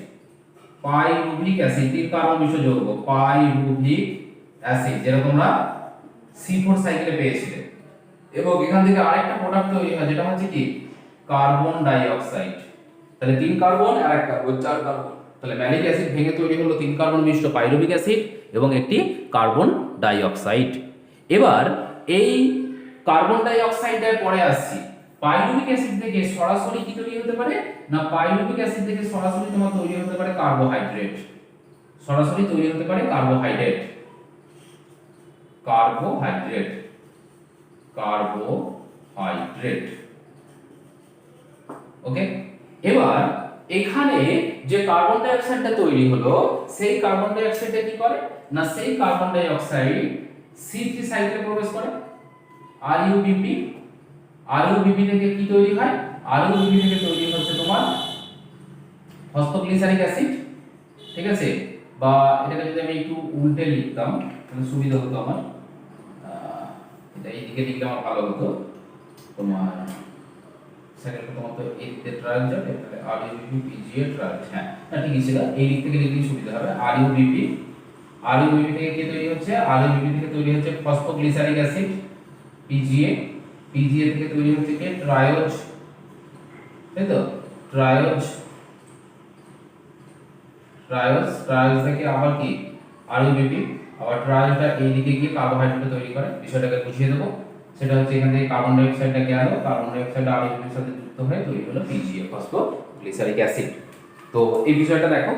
pyruvic acid 3 carbon মিশ্র যৌগ, পাইরুভিক অ্যাসিড যেটা তোমরা C4 সাইকেলে পেয়েছিলে। এবং এখান থেকে আরেকটা প্রোডাক্ট তৈরি হয় যেটা হচ্ছে কি কার্বন ডাই অক্সাইড, তাহলে 3 কার্বন আর 1 কার্বন 4 কার্বন, তাহলে ম্যালিক অ্যাসিড ভেঙে তৈরি হলো 3 কার্বন মিশ্র পাইরুভিক অ্যাসিড এবং একটি কার্বন ডাই অক্সাইড। এবার এই কার্বন ডাই অক্সাইডের পরে আসছি, পাইরুভিক অ্যাসিড থেকে সরাসরি কি তৈরি হতে পারে? না পাইরুভিক অ্যাসিড থেকে সরাসরি তোমার তৈরি হতে পারে কার্বোহাইড্রেট, সরাসরি তৈরি হতে পারে কার্বোহাইড্রেট, কার্বোহাইড্রেট, কার্বোহাইড্রেট। ওকে, এবার এখানে যে কার্বন ডাই অক্সাইডটা তৈরি হলো সেই কার্বন ডাই অক্সাইডটা কি করে? না সেই কার্বন ডাই অক্সাইড C3 সাইকেলে প্রবেশ করে, RUBP, RUBP থেকে কি তৈরি হয়? RUBP থেকে তৈরি হচ্ছে তোমার ফসফোগ্লিসারিক অ্যাসিড, ঠিক আছে? বা এটাকে যদি আমি একটু উল্টে লিখতাম তাহলে সুবিধা হতো আমার, এটা এইদিকে লিখলে আমার ভালো হতো। তোমার সেকেন্ড তোমার তো এইতে ট্রায়াল যাবে, তাহলে RUBP PGA ট্রায়াল, হ্যাঁ না ঠিকই ছিল, এই দিক থেকে লিখলে সুবিধা হবে। RUBP, RUBP থেকে কি তৈরি হচ্ছে? RUBP থেকে তৈরি হচ্ছে ফসফোগ্লিসারিক অ্যাসিড, PGA, PGA থেকে তৈরি হচ্ছে কি ট্রায়োজ, তাই তো ট্রায়োজ, ট্রায়োজ, ট্রায়োজ থেকে আবার কি RUBP, আবার ট্রায়োজটা এই দিকে গিয়ে কার্বোহাইড্রেট তৈরি করে, বিষয়টাকে বুঝিয়ে দেবো। সেটা হচ্ছে এখান থেকে কার্বন ডাই অক্সাইডটা গেল, কার্বন ডাই অক্সাইড আর এর সাথে যুক্ত হয়ে তৈরি হলো পিজিএফ ফসফোগ্লিসারিক অ্যাসিড। তো এই বিষয়টা দেখো,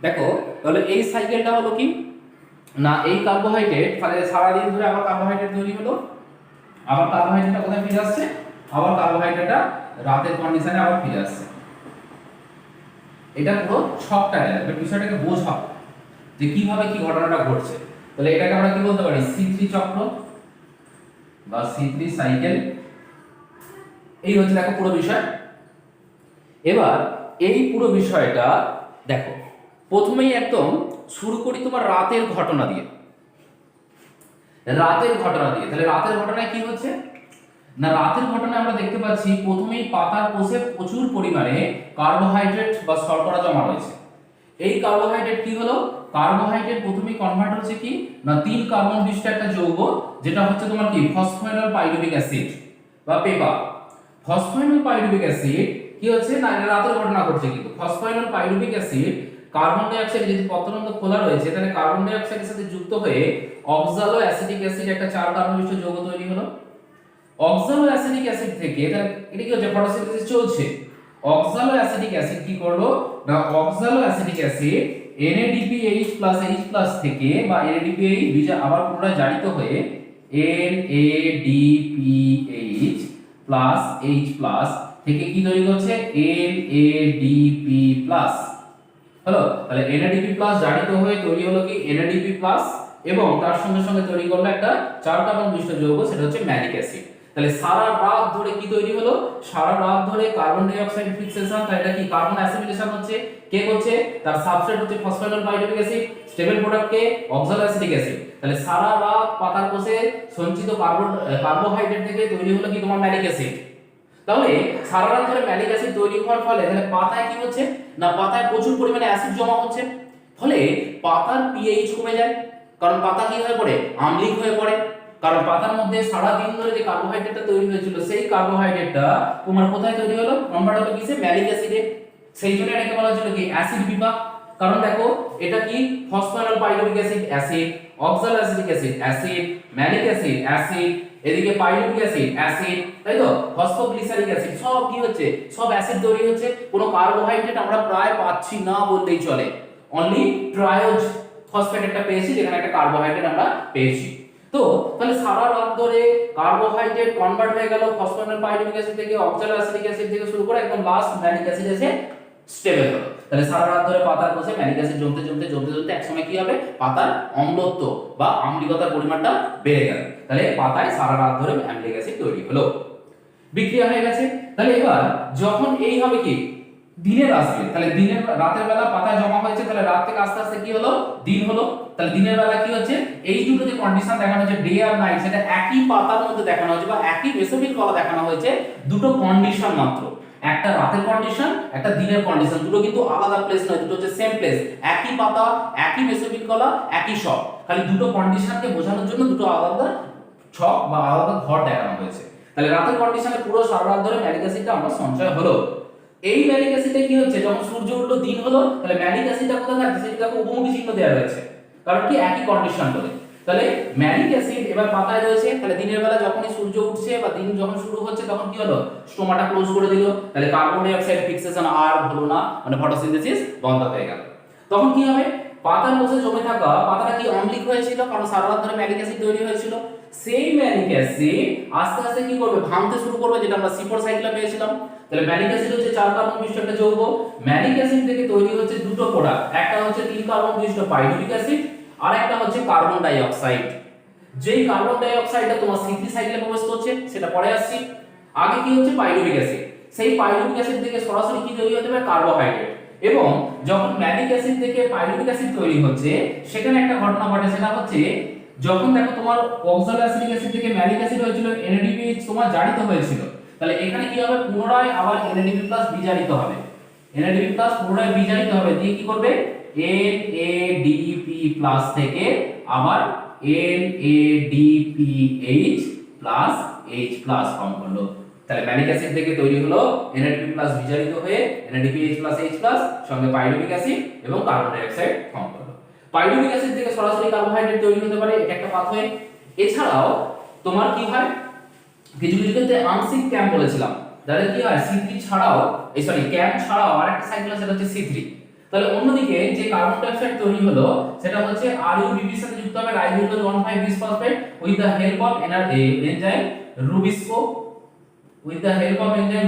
দেখো তাহলে এই সাইকেলটা হলো কি না, এই কার্বোহাইড্রেট তাহলে সারাদিন ধরে আবার কার্বোহাইড্রেট তৈরি হলো, আবার কার্বোহাইড্রেটটা কোথায় ফিরে আসছে, আবার কার্বোহাইড্রেটটা রাতের কন্ডিশনে আবার ফিরে আসছে। এটা পুরো ছকটা গেল, এবার বিষয়টাকে বোঝাও যে কিভাবে কি ঘটনাটা ঘটছে। তাহলে এটাকে আমরা কি বলতে পারি, C3 চক্র বা C3 সাইকেল। এই হচ্ছে দেখো পুরো বিষয়। এবার এই পুরো বিষয়টা দেখো, প্রথমেই একদম শুরু করি তোমার রাতের ঘটনা দিয়ে। রাতের ঘটনা দিয়ে, তাহলে রাতের ঘটনায় কি হচ্ছে না, রাতের ঘটনায় আমরা দেখতে পাচ্ছি প্রথমেই পাতার কোষে প্রচুর পরিমাণে কার্বোহাইড্রেট বা শর্করা জমা রয়েছে। এই কার্বোহাইড্রেট কি হলো, কার্বোহাইড্রেট প্রথমেই কনভার্ট হচ্ছে কি না 3 কার্বন বিশিষ্ট একটা যৌগ, যেটা হচ্ছে তোমার কি ফসফোয়েনল পাইরুভিক অ্যাসিড বা পেপা। ফসফোয়েনল পাইরুভিক অ্যাসিড কি হচ্ছে না, এটা রাতের ঘটনা ঘটছে, কিন্তু ফসফোয়েনল pyruvic acid carbon die oxide যদি পত্ররন্ধ্র খোলা রয়েছে, তাহলে কার্বন ডাই অক্সাইডের সাথে যুক্ত হয়ে অক্সালো অ্যাসিটিক অ্যাসিড একটা 4 কার্বন বিশিষ্ট যৌগ তৈরি হলো। অক্সালো অ্যাসিটিক অ্যাসিড থেকে তাহলে এটা কি হচ্ছে, ফটোসিনথেসিস চলছে। অক্সালো অ্যাসিটিক অ্যাসিড কি করলো না, অক্সালো অ্যাসিটিক অ্যাসিড NADPH H+ থেকে বা NADPH বিজা আবার পুনরায় জারিত হয়ে NADPH H+ থেকে কি তৈরি করছে, NADP+। হলো, তাহলে NADP+ জারিত হয়ে তৈরি হলো কি NADP+, এবং তার সঙ্গে সঙ্গে তৈরি করলো একটা 4 কার্বন বিশিষ্ট যৌগ, সেটা হচ্ছে ম্যালিক অ্যাসিড। তাহলে সারা রাত ধরে কি তৈরি হলো, সারা রাত ধরে কার্বন ডাই অক্সাইড ফিক্সেশন, তাই এটা কি কার্বন অ্যাসিমিলেশন হচ্ছে, কে করছে, তার সাবস্ট্রেট হচ্ছে ফসফোয়েনল পাইরুভিক অ্যাসিড, স্টেবল প্রোডাক্ট কে অক্সালো অ্যাসিটিক অ্যাসিড। তাহলে সারা রাত পাতার কোষে সঞ্চিত কার্বোহাইড্রেট থেকে তৈরি হলো কি তোমার ম্যালিক অ্যাসিড। তাহলে সারা রাত ধরে ম্যালিক অ্যাসিড তৈরি হওয়ার ফলে তাহলে পাতায় কি হচ্ছে না, পাতায় প্রচুর পরিমাণে অ্যাসিড জমা হচ্ছে, ফলে পাতার পিএইচ কমে যায়, কারণ পাতা কি হয়ে পড়ে, আম্লিক হয়ে পড়ে। কারণ পাতার মধ্যে সারা দিন ধরে যে কার্বোহাইড্রেটটা তৈরি হয়েছিল, সেই কার্বোহাইড্রেটটা তোমার কোথায় তৈরি হলো, কনভার্ট হলো কিসে, ম্যালিক অ্যাসিডে। সেই জন্য এটাকে বলা হচ্ছিল কি অ্যাসিড বিপাক। কারণ দেখো এটা কি phosphoenol pyruvic acid acid, oxalo acetic acid acid, malic acid acid, এদিকে পাইরুভিক অ্যাসিড অ্যাসিড, তাই তো ফসফোগ্লিসারিক অ্যাসিড, সব কি হচ্ছে, সব অ্যাসিড তৈরি হচ্ছে। কোনো কার্বোহাইড্রেট আমরা প্রায় পাচ্ছি না বললেই চলে, অনলি ট্রায়োজ ফসফেট একটা পেয়েছি, যেখানে একটা কার্বোহাইড্রেট আমরা পেয়েছি। তো তাহলে সারা রাত ধরে কার্বোহাইড্রেট কনভার্ট হয়ে গেল ফসফোয়েনল পাইরুভিক অ্যাসিড থেকে অক্সালো অ্যাসিটিক অ্যাসিড থেকে শুরু করে একদম লাস্ট ম্যালিক অ্যাসিড এসে স্টেবল হলো। তাহলে সারা রাত ধরে পাতার কোষে ম্যালিক অ্যাসিড জমতে জমতে জমতে জমতে একসময় কি হবে, পাতার অম্লত্ব বা আম্লিকতার পরিমাণটা বেড়ে গেল। তাহলে পাতায় সারা রাত ধরে ম্যালিক অ্যাসিড তৈরি হলো, বিক্রিয়া হয়ে গেছে। তাহলে এবার যখন এই হবে কি দিনের আসবে, তাহলে দিনের রাতের বেলা পাতায় জমা হয়েছে, তাহলে রাত থেকে আস্তে আস্তে কি হলো, দিন হলো। তাহলে দিনের বেলা কি হচ্ছে, এই দুটো যে কন্ডিশন দেখানো হচ্ছে ডে আর নাইট, সেটা একই পাতার মধ্যে দেখানো হয়েছে বা একই মেসোফিল কলা দেখানো হয়েছে, দুটো কন্ডিশন মাত্র, একটা রাতের কন্ডিশন, একটা দিনের কন্ডিশন, দুটো কিন্তু আলাদা প্লেস নয়, দুটো হচ্ছে সেম প্লেস, একই পাতা, একই মেসোফিল কলা, একই সব, খালি দুটো কন্ডিশনকে বোঝানোর জন্য দুটো আলাদা ছক বা আলাদা ঘর দেখানো হয়েছে। তাহলে রাতের কন্ডিশনে পুরো সারা রাত ধরে ম্যালিক অ্যাসিডটা আমরা সঞ্চয় হলো। এই ম্যালিক অ্যাসিডে কি হচ্ছে, যখন সূর্য উঠলো দিন হলো, তাহলে ম্যালিক অ্যাসিডটা কোথায় থাকছে, সেটাকে উপমুখী চিহ্ন দেওয়া রয়েছে, কারণ কি একই কন্ডিশন বলে। তাহলে ম্যালিক অ্যাসিড এবার পাতায় রয়েছে, তাহলে দিনের বেলা যখনই সূর্য উঠছে বা দিন যখন শুরু হচ্ছে, তখন কি হলো, স্টোমাটা ক্লোজ করে দিল, তাহলে কার্বন ডাই অক্সাইড ফিক্সেশন আর হলো না, মানে ফটোসিনথেসিস বন্ধ হয়ে গেল। তখন কি হবে, পাতার মধ্যে জমে থাকা পাতাটা কি অম্লিক হয়েছিল, কারণ সারা রাত ধরে ম্যালিক অ্যাসিড তৈরি হয়েছিল। সেই ম্যালিক অ্যাসিড আস্তে আস্তে কি করবে, ভাঙতে শুরু করবে, যেটা আমরা C4 সাইকেলে পেয়েছিলাম। তাহলে ম্যালিক অ্যাসিড হচ্ছে 4 কার্বন বিশিষ্ট একটা যৌগ। ম্যালিক অ্যাসিড থেকে তৈরি হচ্ছে দুটো প্রোডাক্ট, একটা হচ্ছে 3 কার্বন বিশিষ্ট পাইরুভিক অ্যাসিড, আর একটা হচ্ছে কার্বন ডাই অক্সাইড। যেই কার্বন ডাই অক্সাইডটা তোমার C3 সাইকেলে প্রবেশ করছে, সেটা পরে আসছি। আগে কি হচ্ছে পাইরুভিক অ্যাসিড, সেই পাইরুভিক অ্যাসিড থেকে সরাসরি কি তৈরি হতে পারে, কার্বোহাইড্রেট। এবং যখন ম্যালিক অ্যাসিড থেকে পাইরুভিক অ্যাসিড তৈরি হচ্ছে, সেখানে একটা ঘটনা ঘটে, সেটা হচ্ছে যখন দেখো তোমার অক্সালো অ্যাসিটিক অ্যাসিড থেকে ম্যালিক অ্যাসিড হয়েছিল, NADPH তোমার জারিত হয়েছিল, তাহলে এখানে কি হবে, পুনরায় আবার NADP+ বিজারিত হবে, NADP+ পুনরায় বিজারিত হবে, দিয়ে কি করবে, NADP+ থেকে আবার NADPH+ H+ ফর্ম করলো। তাহলে ম্যালিক অ্যাসিড থেকে তৈরি হলো NADP+ বিজারিত হয়ে NADPH+ H+ সঙ্গে পাইরুভিক অ্যাসিড এবং কার্বন ডাই অক্সাইড ফর্ম করলো। পাইরুভিক অ্যাসিড থেকে সরাসরি কার্বোহাইড্রেট তৈরি হতে পারে, এটা একটা পাথওয়ে। এছাড়াও তোমার কি হয়, কিছু কিছু ক্ষেত্রে আংশিক ক্যাম্প বলেছিলাম, যাদের কি হয় C3 ছাড়াও ক্যাম্প ছাড়াও আরেকটা সাইকেল আছে, সেটা হচ্ছে C3। তাহলে অন্যদিকে যে কার্বন ডাই অক্সাইড তৈরি হলো সেটা হচ্ছে RuBB এর সাথে যুক্ত হবে ribose 1,5 bisphosphate with the help of enzyme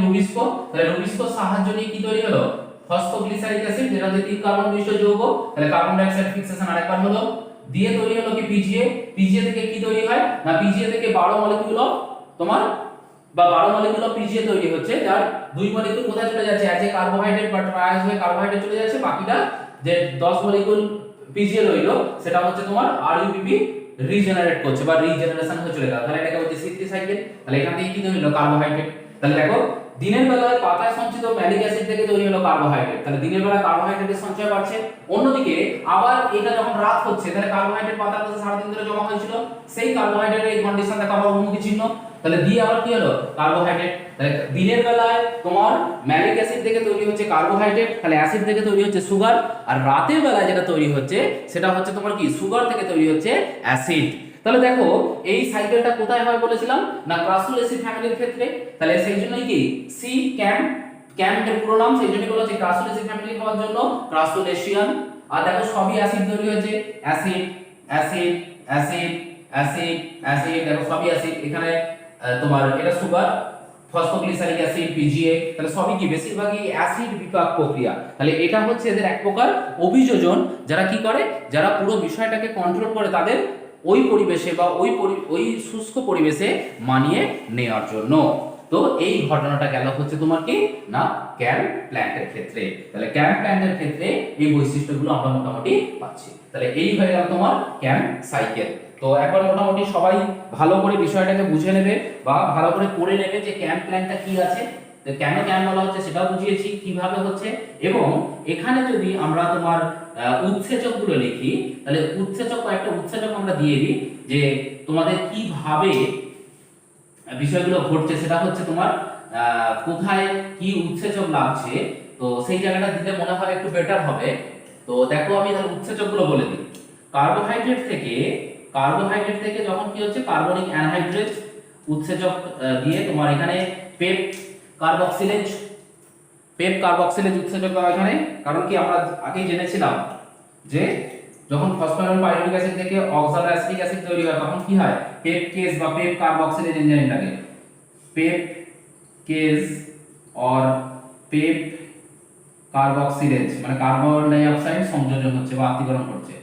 rubisco, তাহলে রুবিস্কোর সাহায্য নিয়ে কি তৈরি হলো, ফসফোগ্লিসারিক অ্যাসিড, যেটা হচ্ছে 3 কার্বন বিশিষ্ট যৌগ। তাহলে কার্বন ডাই অক্সাইড ফিক্সেশন আরেকবার হলো, দিয়ে তৈরি হলো কি পিজিএ থেকে কি তৈরি হয় না, পিজিএ থেকে 12 মলিকিউল অফ তোমার 12 মলিকিউল অফ পিজিএ তৈরি হচ্ছে, যার 2 মলিকিউল কোথায় চলে যাচ্ছে, অ্যাজ এ কার্বোহাইড্রেট বা ট্রায়াস হয়ে কার্বোহাইড্রেট চলে যাচ্ছে, বাকিটা যে 10 মলিকিউল পিজিএ রইলো সেটা হচ্ছে তোমার RuBB রিজেনারেট করছে বা রিজেনারেশন হয়ে চলে গেল। তাহলে এটাকে বলছে C3 সাইকেল। তাহলে এখান থেকে কি তৈরি হলো, কার্বোহাইড্রেট। তাহলে দেখো দিনের বেলায় পাতায় সঞ্চিত ম্যালিক অ্যাসিড থেকে তৈরি হলো কার্বোহাইড্রেট, তাহলে দিনের বেলা কার্বোহাইড্রেটের সঞ্চয় বাড়ছে। অন্যদিকে আবার এটা যখন রাত হচ্ছে, তাহলে কার্বোহাইড্রেট পাতার কাছে সারাদিন ধরে জমা হয়েছিল, সেই কার্বোহাইড্রেটের এই কন্ডিশন দেখো আবার উন্মুখী চিহ্ন, তাহলে দিয়ে আবার কি হলো, কার্বোহাইড্রেট। তাহলে দিনের বেলায় তোমার ম্যালিক অ্যাসিড থেকে তৈরি হচ্ছে কার্বোহাইড্রেট, তাহলে অ্যাসিড থেকে তৈরি হচ্ছে সুগার, আর রাতের বেলায় যেটা তৈরি হচ্ছে সেটা হচ্ছে তোমার কি, সুগার থেকে তৈরি হচ্ছে অ্যাসিড। তাহলে দেখো এই সাইকেলটা কোথায় হয় বলেছিলাম না, ক্রাসুলেসি ফ্যামিলির ক্ষেত্রে। তাহলে সেই জন্যই কি সি ক্যাম্পের পুরো নাম, সেই জন্যই বলা হচ্ছে ক্রাসুলেসি ফ্যামিলি হওয়ার জন্য ক্রাসুলেশিয়ান। আর দেখো সবই অ্যাসিড তৈরি হয়েছে, acid acid acid acid acid, দেখো সবই অ্যাসিড। এখানে তোমার এটা সুগার, ফসফোগ্লিসারিক অ্যাসিড, পিজিএ, তাহলে সবই কি বেশিরভাগই অ্যাসিড বিপাক প্রক্রিয়া। তাহলে এটা হচ্ছে এদের এক প্রকার অভিযোজন, যারা কি করে, যারা পুরো বিষয়টাকে কন্ট্রোল করে তাদের ওই পরিবেশে বা ওই শুষ্ক পরিবেশে মানিয়ে নেওয়ার জন্য। তো এই ঘটনাটা গেল হচ্ছে তোমার কি না ক্যাম্প প্ল্যান্টের ক্ষেত্রে। তাহলে ক্যাম্প প্ল্যান্টের ক্ষেত্রে এই বৈশিষ্ট্যগুলো আমরা মোটামুটি পাচ্ছি। তাহলে এই হয়ে গেল তোমার ক্যাম্প সাইকেল। তো একবার মোটামুটি সবাই ভালো করে বিষয়টাকে বুঝে নেবে বা ভালো করে পড়ে নেবে যে ক্যাম্প প্ল্যানটা কি আছে, কেন ক্যাম্প বলা হচ্ছে সেটাও বুঝিয়েছি, কিভাবে হচ্ছে। এবং এখানে যদি আমরা তোমার উৎসেচকগুলো লিখি, তাহলে উৎসেচক কয়েকটা উৎসেচক আমরা দিয়ে দিই যে তোমাদের কিভাবে বিষয়গুলো ঘটছে, সেটা হচ্ছে তোমার কোথায় কি উৎসেচক লাগছে, তো সেই জায়গাটা দিলে মনে হয় একটু বেটার হবে। তো দেখো আমি তাহলে উৎসেচকগুলো বলে দিই। কার্বোহাইড্রেট থেকে যখন কি হচ্ছে কার্বনিক অ্যানহাইড্রেট উৎসেচক দিয়ে তোমার এখানে পেপ কার্বক্সিলেজ উৎসেচক দেওয়া এখানে, কারণ কি আমরা আগেই জেনেছিলাম যে যখন ফসফরাস পাইরুভিক অ্যাসিড থেকে অক্সালোঅ্যাসিটিক অ্যাসিড তৈরি হয় তখন কি হয়, পেপ কেস বা পেপ কার্বক্সিলেজ এনজাইম লাগে। PEP case or PEP carboxylase মানে কার্বন ডাই অক্সাইড সংযোজন হচ্ছে বা আত্তীকরণ হচ্ছে,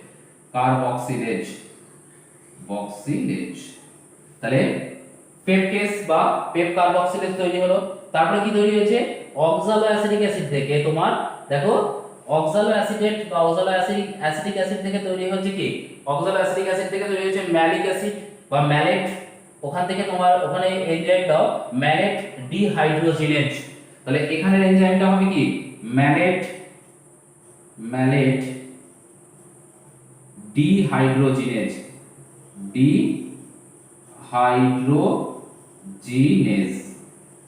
কার্বক্সিলেজ তাহলে পেপ কেস বা পেপ কার্বক্সিলেজ তৈরি হলো। তারপরে কি তৈরি হয়েছে, অক্সালোঅ্যাসিটিক অ্যাসিড থেকে তোমার দেখো অক্সালোঅ্যাসিডেট বা অক্সালোঅ্যাসিটিক অ্যাসিড থেকে তৈরি হচ্ছে কি, অক্সালোঅ্যাসিটিক অ্যাসিড থেকে তৈরি হচ্ছে ম্যালিক অ্যাসিড বা ম্যালেট। ওখান থেকে তোমার ওখানে এনজাইমটাও ম্যালেট ডিহাইড্রোজিনেজ, তাহলে এখানের এনজাইমটা হবে কি ম্যালেট ডিহাইড্রোজিনেজ,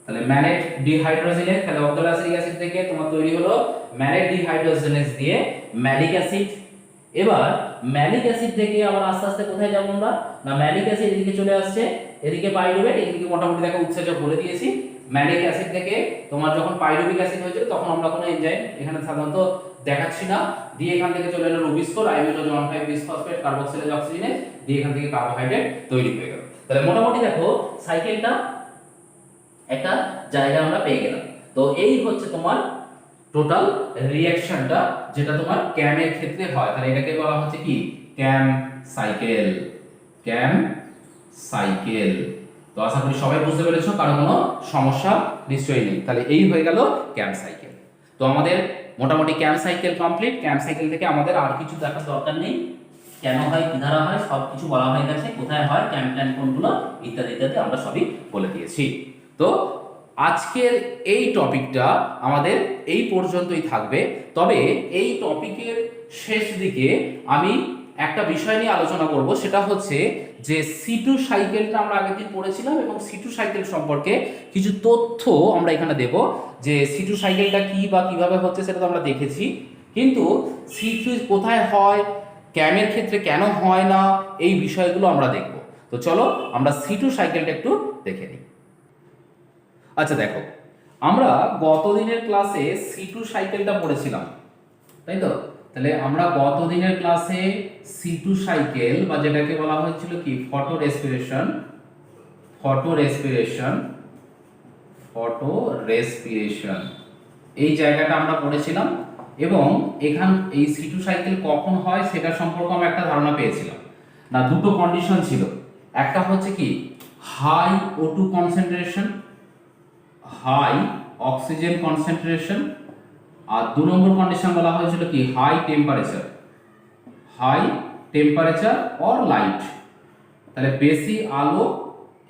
তাহলে ম্যালেট ডিহাইড্রোজিনেজ, তাহলে অক্সালোঅ্যাসিটিক অ্যাসিড থেকে তোমার তৈরি হলো ম্যালেট ডিহাইড্রোজিনেজ দিয়ে ম্যালিক অ্যাসিড। এবার ম্যালিক অ্যাসিড থেকে আবার আস্তে আস্তে কোথায় যাবো আমরা না, ম্যালিক অ্যাসিড এদিকে চলে আসছে, এদিকে পাইরুভেট, এদিকে মোটামুটি দেখো উৎসেচক বলে দিয়েছি। ম্যালিক অ্যাসিড থেকে তোমার যখন পাইরুভিক অ্যাসিড হয়েছিল তখন আমরা কোনো এনজাইম এখানে সাধারণত দেখাচ্ছি না, দিয়ে এখান থেকে চলে এলো রুবিস্কো, রাইবোজ 1,5 বিসফসফেট কার্বক্সিলেজ অক্সিজেনেজ, দিয়ে এখান থেকে কার্বোহাইড্রেট তৈরি হয়ে গেল। তাহলে মোটামুটি দেখো সাইকেলটা একটা জায়গা আমরা পেয়ে গেলাম। তো এই হচ্ছে তোমার টোটাল রিঅ্যাকশনটা যেটা তোমার ক্যামের ক্ষেত্রে হয়, তাহলে এটাকে বলা হচ্ছে কি ক্যাম সাইকেল। তো আশা করি সবাই বুঝতে পেরেছো, কারো কোনো সমস্যা নিশ্চয়ই নেই। তাহলে এই হয়ে গেল ক্যাম সাইকেল। তো আমাদের মোটামুটি ক্যাম সাইকেল কমপ্লিট। ক্যাম সাইকেল থেকে আমাদের আর কিছু দেখার দরকার নেই, কেন হয় কি দ্বারা হয় সব কিছু বলা হয়ে গেছে, কোথায় হয় ক্যাম্প প্ল্যান কোনগুলো ইত্যাদি ইত্যাদি আমরা সবই বলে দিয়েছি। তো আজকের এই টপিকটা আমাদের এই পর্যন্তই থাকবে। তবে এই টপিকের শেষ দিকে আমি একটা বিষয় নিয়ে আলোচনা করব, সেটা হচ্ছে যে C2 সাইকেলটা আমরা আগের দিন পড়েছিলাম এবং C2 সাইকেল সম্পর্কে কিছু তথ্য আমরা এখানে দেব। যে C2 সাইকেলটা কি বা কিভাবে হচ্ছে সেটা তো আমরা দেখেছি, কিন্তু C3 কোথায় হয়, ক্যামের ক্ষেত্রে কেন হয় না, এই বিষয়গুলো আমরা দেখব। তো চলো আমরা C2 সাইকেলটা একটু দেখে নিই। আচ্ছা দেখো, আমরা গত দিনের ক্লাসে C2 সাইকেলটা পড়েছিলাম, তাই তো? তাহলে আমরা গত দিনের ক্লাসে C2 সাইকেল বা যেটাকে বলা হয়েছিল কি ফটো রেসপিরেশন, এই জায়গাটা আমরা পড়েছিলাম এবং এই C2 সাইকেল কখন হয় সেটা সম্পর্কে আমরা একটা ধারণা পেয়েছিলাম। না, দুটো কন্ডিশন ছিল, একটা হচ্ছে কি high O2 concentration, high oxygen concentration, আর 2 নম্বর কন্ডিশন বলা হয়েছিল কি হাই টেম্পারেচার অর লাইট। তাহলে বেশি আলো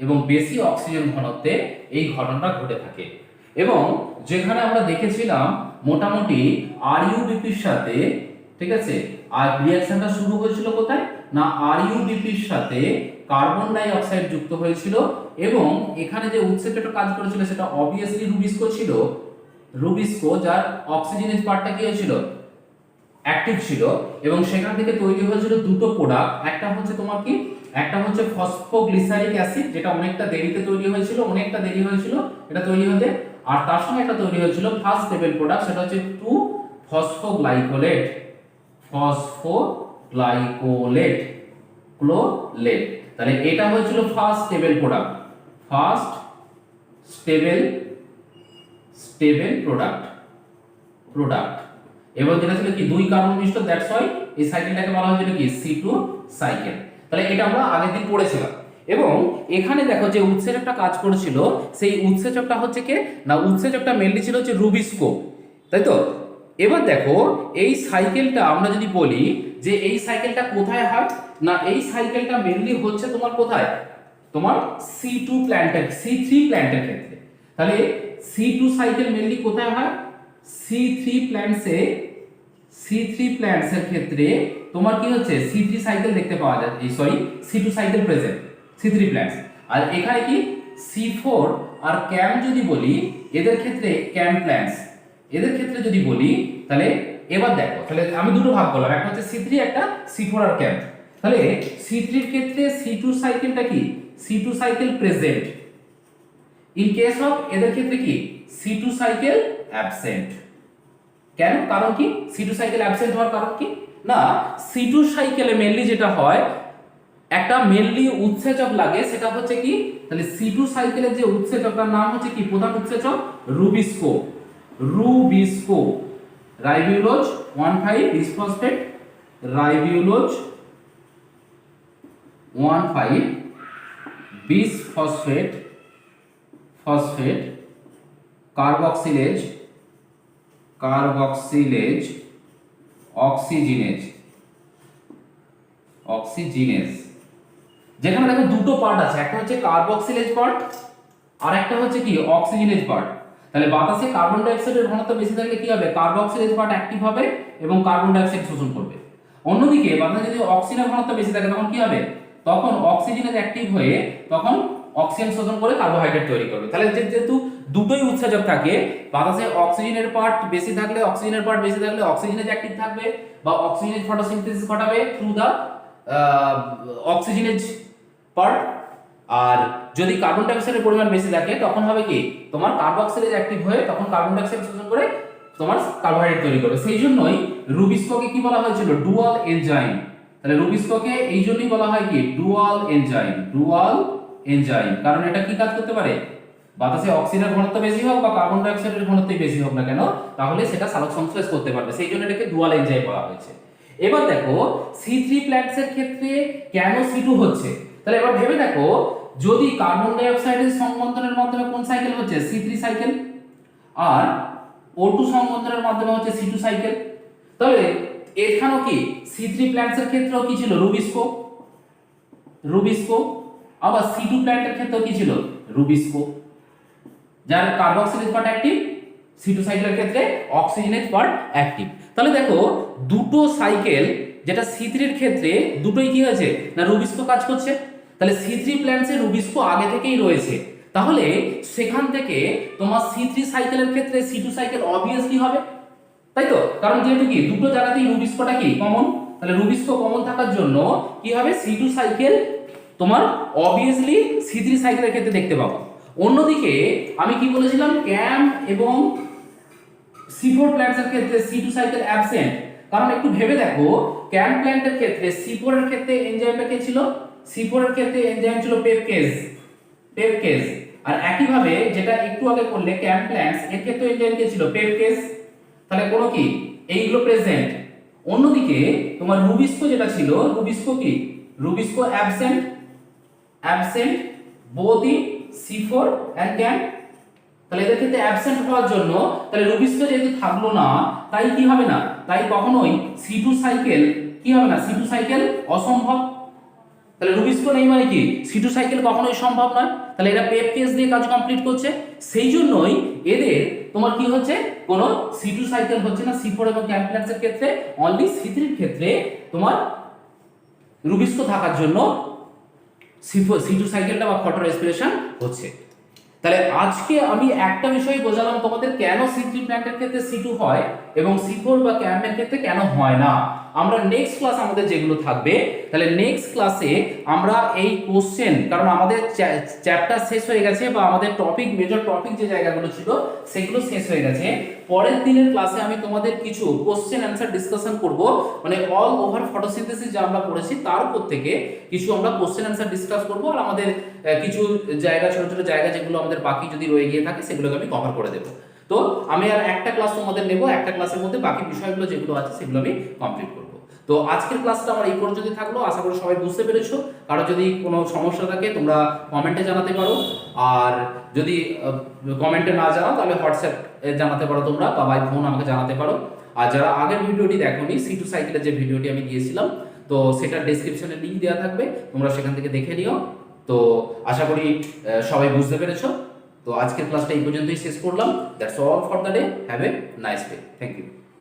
এবং বেশি অক্সিজেন ঘনত্বে এই ঘটনাটা ঘটে থাকে। এবং যেখানে আমরা দেখেছিলাম মোটামুটি RUBPর সাথে, ঠিক আছে, আর রিঅ্যাকশনটা শুরু হয়েছিল কোথায় না RUBPর সাথে কার্বন ডাই অক্সাইড যুক্ত হয়েছিল এবং এখানে যে উৎসেচকটা কাজ করেছিল সেটা অবভিয়াসলি রুবিস্কো ছিল, যার অক্সিজেনেজ পার্টটা কি হয়েছিল অ্যাক্টিভ ছিল এবং সেখান থেকে তৈরি হয়েছিল দুটো প্রোডাক্ট, একটা হচ্ছে তোমার কি একটা হচ্ছে ফসফোগ্লিসারিক অ্যাসিড, যেটা অনেকটা দেরিতে তৈরি হয়েছিল, এটা তৈরি হতে, আর তার সঙ্গে একটা তৈরি হয়েছিল ফার্স্ট স্টেবল প্রোডাক্ট, সেটা হচ্ছে 2 ফসফোগ্লাইকোলেট ক্লোলেট। তাহলে এটা হয়েছিল ফার্স্ট স্টেবল প্রোডাক্ট এবং যেটা ছিল কি 2 কার্বন মিশ্র, দ্যাটস ওয়াই এই সাইকেলটাকে বলা হয়েছিল কি C2 সাইকেল। তাহলে এটা আমরা আগের দিন পড়েছিলাম এবং এখানে দেখো যে উৎসেচকটা কাজ করেছিল সেই উৎসেচকটা হচ্ছে কি না উৎসেচকটা মেইনলি ছিল হচ্ছে রুবিস্কো, তাই তো? এবার দেখো এই সাইকেলটা আমরা যদি বলি যে এই সাইকেলটা কোথায় হয় না এই সাইকেলটা মেইনলি হচ্ছে তোমার কোথায়, তোমার C3 প্ল্যান্টের ক্ষেত্রে। তাহলে C2 সাইকেল মেইনলি কোথায় হয়, C3 প্ল্যান্টসের ক্ষেত্রে তোমার কি হচ্ছে C3 সাইকেল দেখতে পাওয়া যায়, C2 cycle present C3 plants. আর এখানে কি C4 আর ক্যাম যদি বলি এদের ক্ষেত্রে যদি বলি, তাহলে এবার দেখো, তাহলে আমি দুটো ভাগ করলাম, একটা হচ্ছে C3 একটা C4 আর ক্যাম। তাহলে C3 এর ক্ষেত্রে C2 সাইকেলটা কি C2 cycle present, in case of এদের ক্ষেত্রে কি C2 সাইকেল অ্যাবসেন্ট। কেন, কারণ কি C2 সাইকেল অ্যাবসেন্ট হওয়ার কারণ কি না C2 সাইকেলে মেইনলি যেটা হয় একটা মেইনলি উৎসেচক লাগে, সেটা হচ্ছে কি তাহলে C2 সাইকেলের যে উৎসেচকটার নাম হচ্ছে কি প্রধান উৎসেচক rubisco ribulose 1,5 bisphosphate, ribulose 1,5 bisphosphate carboxylase oxygenase. যেখানে দেখো দুটো পার্ট আছে, একটা হচ্ছে কার্বক্সিলেজ পার্ট আর একটা হচ্ছে কি অক্সিজিনেজ পার্ট। তাহলে বাতাসে কার্বন ডাই অক্সাইডের ঘনত্ব বেশি থাকলে কি হবে, কার্বক্সিলেজ পার্ট অ্যাক্টিভ হবে এবং কার্বন ডাই অক্সাইড শোষণ করবে। অন্যদিকে বাতাসে যদি অক্সিজেনের ঘনত্ব বেশি থাকে তখন কি হবে, তখন অক্সিজেনেজ অ্যাক্টিভ হয়ে তখন অক্সিজেন শোষণ করে কার্বোহাইড্রেট তৈরি করবে। তাহলে যেহেতু দুটোই উৎসেচক থাকে, বাতাসে অক্সিজেনের পার্ট বেশি থাকলে অক্সিজেনেজ অ্যাক্টিভ থাকবে বা অক্সিজেনেজ ফটোসিনথেসিস ঘটাবে থ্রু দা অক্সিজেনেজ পার্ট। আর যদি কার্বন ডাই অক্সাইডের পরিমাণ বেশি থাকে তখন হবে কি তোমার কার্বক্সিলেজ অ্যাক্টিভ হয়ে তখন কার্বন ডাই অক্সাইড শোষণ করে তোমার কার্বোহাইড্রেট তৈরি করবে। সেই জন্যই রুবিস্কোকে কি বলা হয়েছিল, ডুয়াল এনজাইম। তাহলে রুবিস্কোকে এই জন্যই বলা হয় কি ডুয়াল এনজাইম, কারণ এটা কি কাজ করতে পারে, বাতাসে অক্সিজেনের ঘনত্ব বেশি হোক বা কার্বন ডাই অক্সাইডের ঘনত্ব বেশি হোক না কেন, তাহলে সেটা সালোক সংশ্লেষ করতে পারবে, সেই জন্য এটাকে ডুয়াল এনজাইম বলা হয়েছে। এবার দেখো C3 প্ল্যান্টসের ক্ষেত্রে কেন C2 হচ্ছে, তাহলে এবার ভেবে দেখো যদি কার্বন ডাই অক্সাইডের সংবন্ধনের মাধ্যমে কোন সাইকেল হচ্ছে C3 সাইকেল আর O2 সংবন্ধনের মাধ্যমে হচ্ছে C2 সাইকেল, তাহলে এখানেও কি C3 প্ল্যান্টসের ক্ষেত্রেও কি ছিল রুবিস্কো, আবার C2 প্ল্যান্টের ক্ষেত্রেও কি ছিল রুবিস্কো, যার কার্বক্সিলেজ পার্ট অ্যাক্টিভ, C2 সাইকেলের ক্ষেত্রে অক্সিজেনেজ পার্ট অ্যাক্টিভ। তাহলে দেখো দুটো সাইকেল যেটা C3 এর ক্ষেত্রে দুটোই কি হয়েছে না রুবিস্কো কাজ করছে। তাহলে C3 প্ল্যান্টসে রুবিস্কো আগে থেকেই রয়েছে, তাহলে সেখান থেকে তোমার C3 সাইকেলের ক্ষেত্রে C2 সাইকেল অবভিয়াসলি হবে, তাই তো? কারণ যেহেতু কি দুটো জায়গাতেই রুবিস্কোটা কি কমন, তাহলে রুবিস্কো কমন থাকার জন্য কি হবে C2 সাইকেল তোমার অবভিয়াসলি C3 সাইকেলের ক্ষেত্রে দেখতে পাবো। অন্যদিকে আমি কি বলেছিলাম, ক্যাম এবং C4 প্ল্যান্টসের ক্ষেত্রে C2 সাইকেল অ্যাবসেন্ট। কারণ একটু ভেবে দেখো, ক্যাম প্ল্যান্টের ক্ষেত্রে C4 এর ক্ষেত্রে এনজাইমটা কে ছিল? C4 এর ক্ষেত্রে এনজাইম ছিল পেপকেজ। আর একইভাবে যেটা একটু আগে করলে ক্যাম প্ল্যান্টস, এর ক্ষেত্রে এনজাইম কে ছিল? পেপকেজ। তাহলে কোনো কি এইগুলো প্রেজেন্ট। অন্যদিকে তোমার রুবিস্কো যেটা ছিল, রুবিস্কো কি? Rubisco absent both in C4 and CAM. তাহলে এদের ক্ষেত্রে অ্যাবসেন্ট হওয়ার জন্য তাহলে রুবিস্কো যেহেতু থাকলো না, তাই কি হবে না, তাই কখনোই C2 সাইকেল কি হবে না, C2 সাইকেল অসম্ভব। তাহলে রুবিস্কো নেই মানে কি C2 সাইকেল কখনোই সম্ভব নয়। তাহলে এরা পেপ কেস দিয়ে কাজ কমপ্লিট করছে, সেই জন্যই এদের তোমার কি হচ্ছে, কোনো C2 সাইকেল হচ্ছে না C4 এবং ক্যাম প্ল্যান্টসের ক্ষেত্রে। অনলি C3 এর ক্ষেত্রে তোমার রুবিস্কো থাকার জন্য C2 সাইকেলটা বা ফটো রেসপিরেশন হচ্ছে। তাহলে আজকে আমি একটা বিষয় বোঝালাম তোমাদের, কেন C3 প্ল্যান্টের ক্ষেত্রে C2 হয় এবং C4 বা ক্যামের ক্ষেত্রে কেন হয় না। আমরা নেক্সট ক্লাস আমাদের যেগুলো থাকবে, তাহলে নেক্সট ক্লাসে আমরা এই কোশ্চেন, কারণ আমাদের চ্যাপ্টার শেষ হয়ে গেছে বা আমাদের টপিক, মেজর টপিক যে জায়গাগুলো ছিল সেগুলো শেষ হয়ে গেছে। পরের দিনের ক্লাসে আমি তোমাদের কিছু কোশ্চেন অ্যান্সার ডিসকাশন করব, মানে অল ওভার ফটোসিনথেসিস যা আমরা পড়েছি তার উপর থেকে কিছু আমরা কোশ্চেন অ্যান্সার ডিসকাস করব। আর আমাদের কিছু জায়গা, ছোট ছোট জায়গা যেগুলো আমাদের বাকি যদি রয়ে গিয়ে থাকে সেগুলোকে আমি কভার করে দেবো। তো আমি আর একটা ক্লাস তোমাদের নেব, একটা ক্লাসের মধ্যে বাকি বিষয়গুলো যেগুলো আছে সেগুলো আমি কমপ্লিট করব। তো আজকের ক্লাসটা আমার এই পর্যন্ত থাকলো, আশা করি সবাই বুঝতে পেরেছো। কারো যদি কোনো সমস্যা থাকে তোমরা কমেন্টে জানাতে পারো, আর যদি কমেন্টে না জানাও তাহলে হোয়াটসঅ্যাপে জানাতে পারো তোমরা, বা বাই ফোন আমাকে জানাতে পারো। আর যারা আগের ভিডিওটি দেখোনি, C2 সাইকেলের যে ভিডিওটি আমি দিয়েছিলাম, তো সেটার ডেসক্রিপশনে লিংক দেওয়া থাকবে, তোমরা সেখান থেকে দেখে নিও। তো আশা করি সবাই বুঝতে পেরেছো। তো আজকের ক্লাসটা এই পর্যন্তই শেষ করলাম। That's all for the day. Have a nice day. Thank you.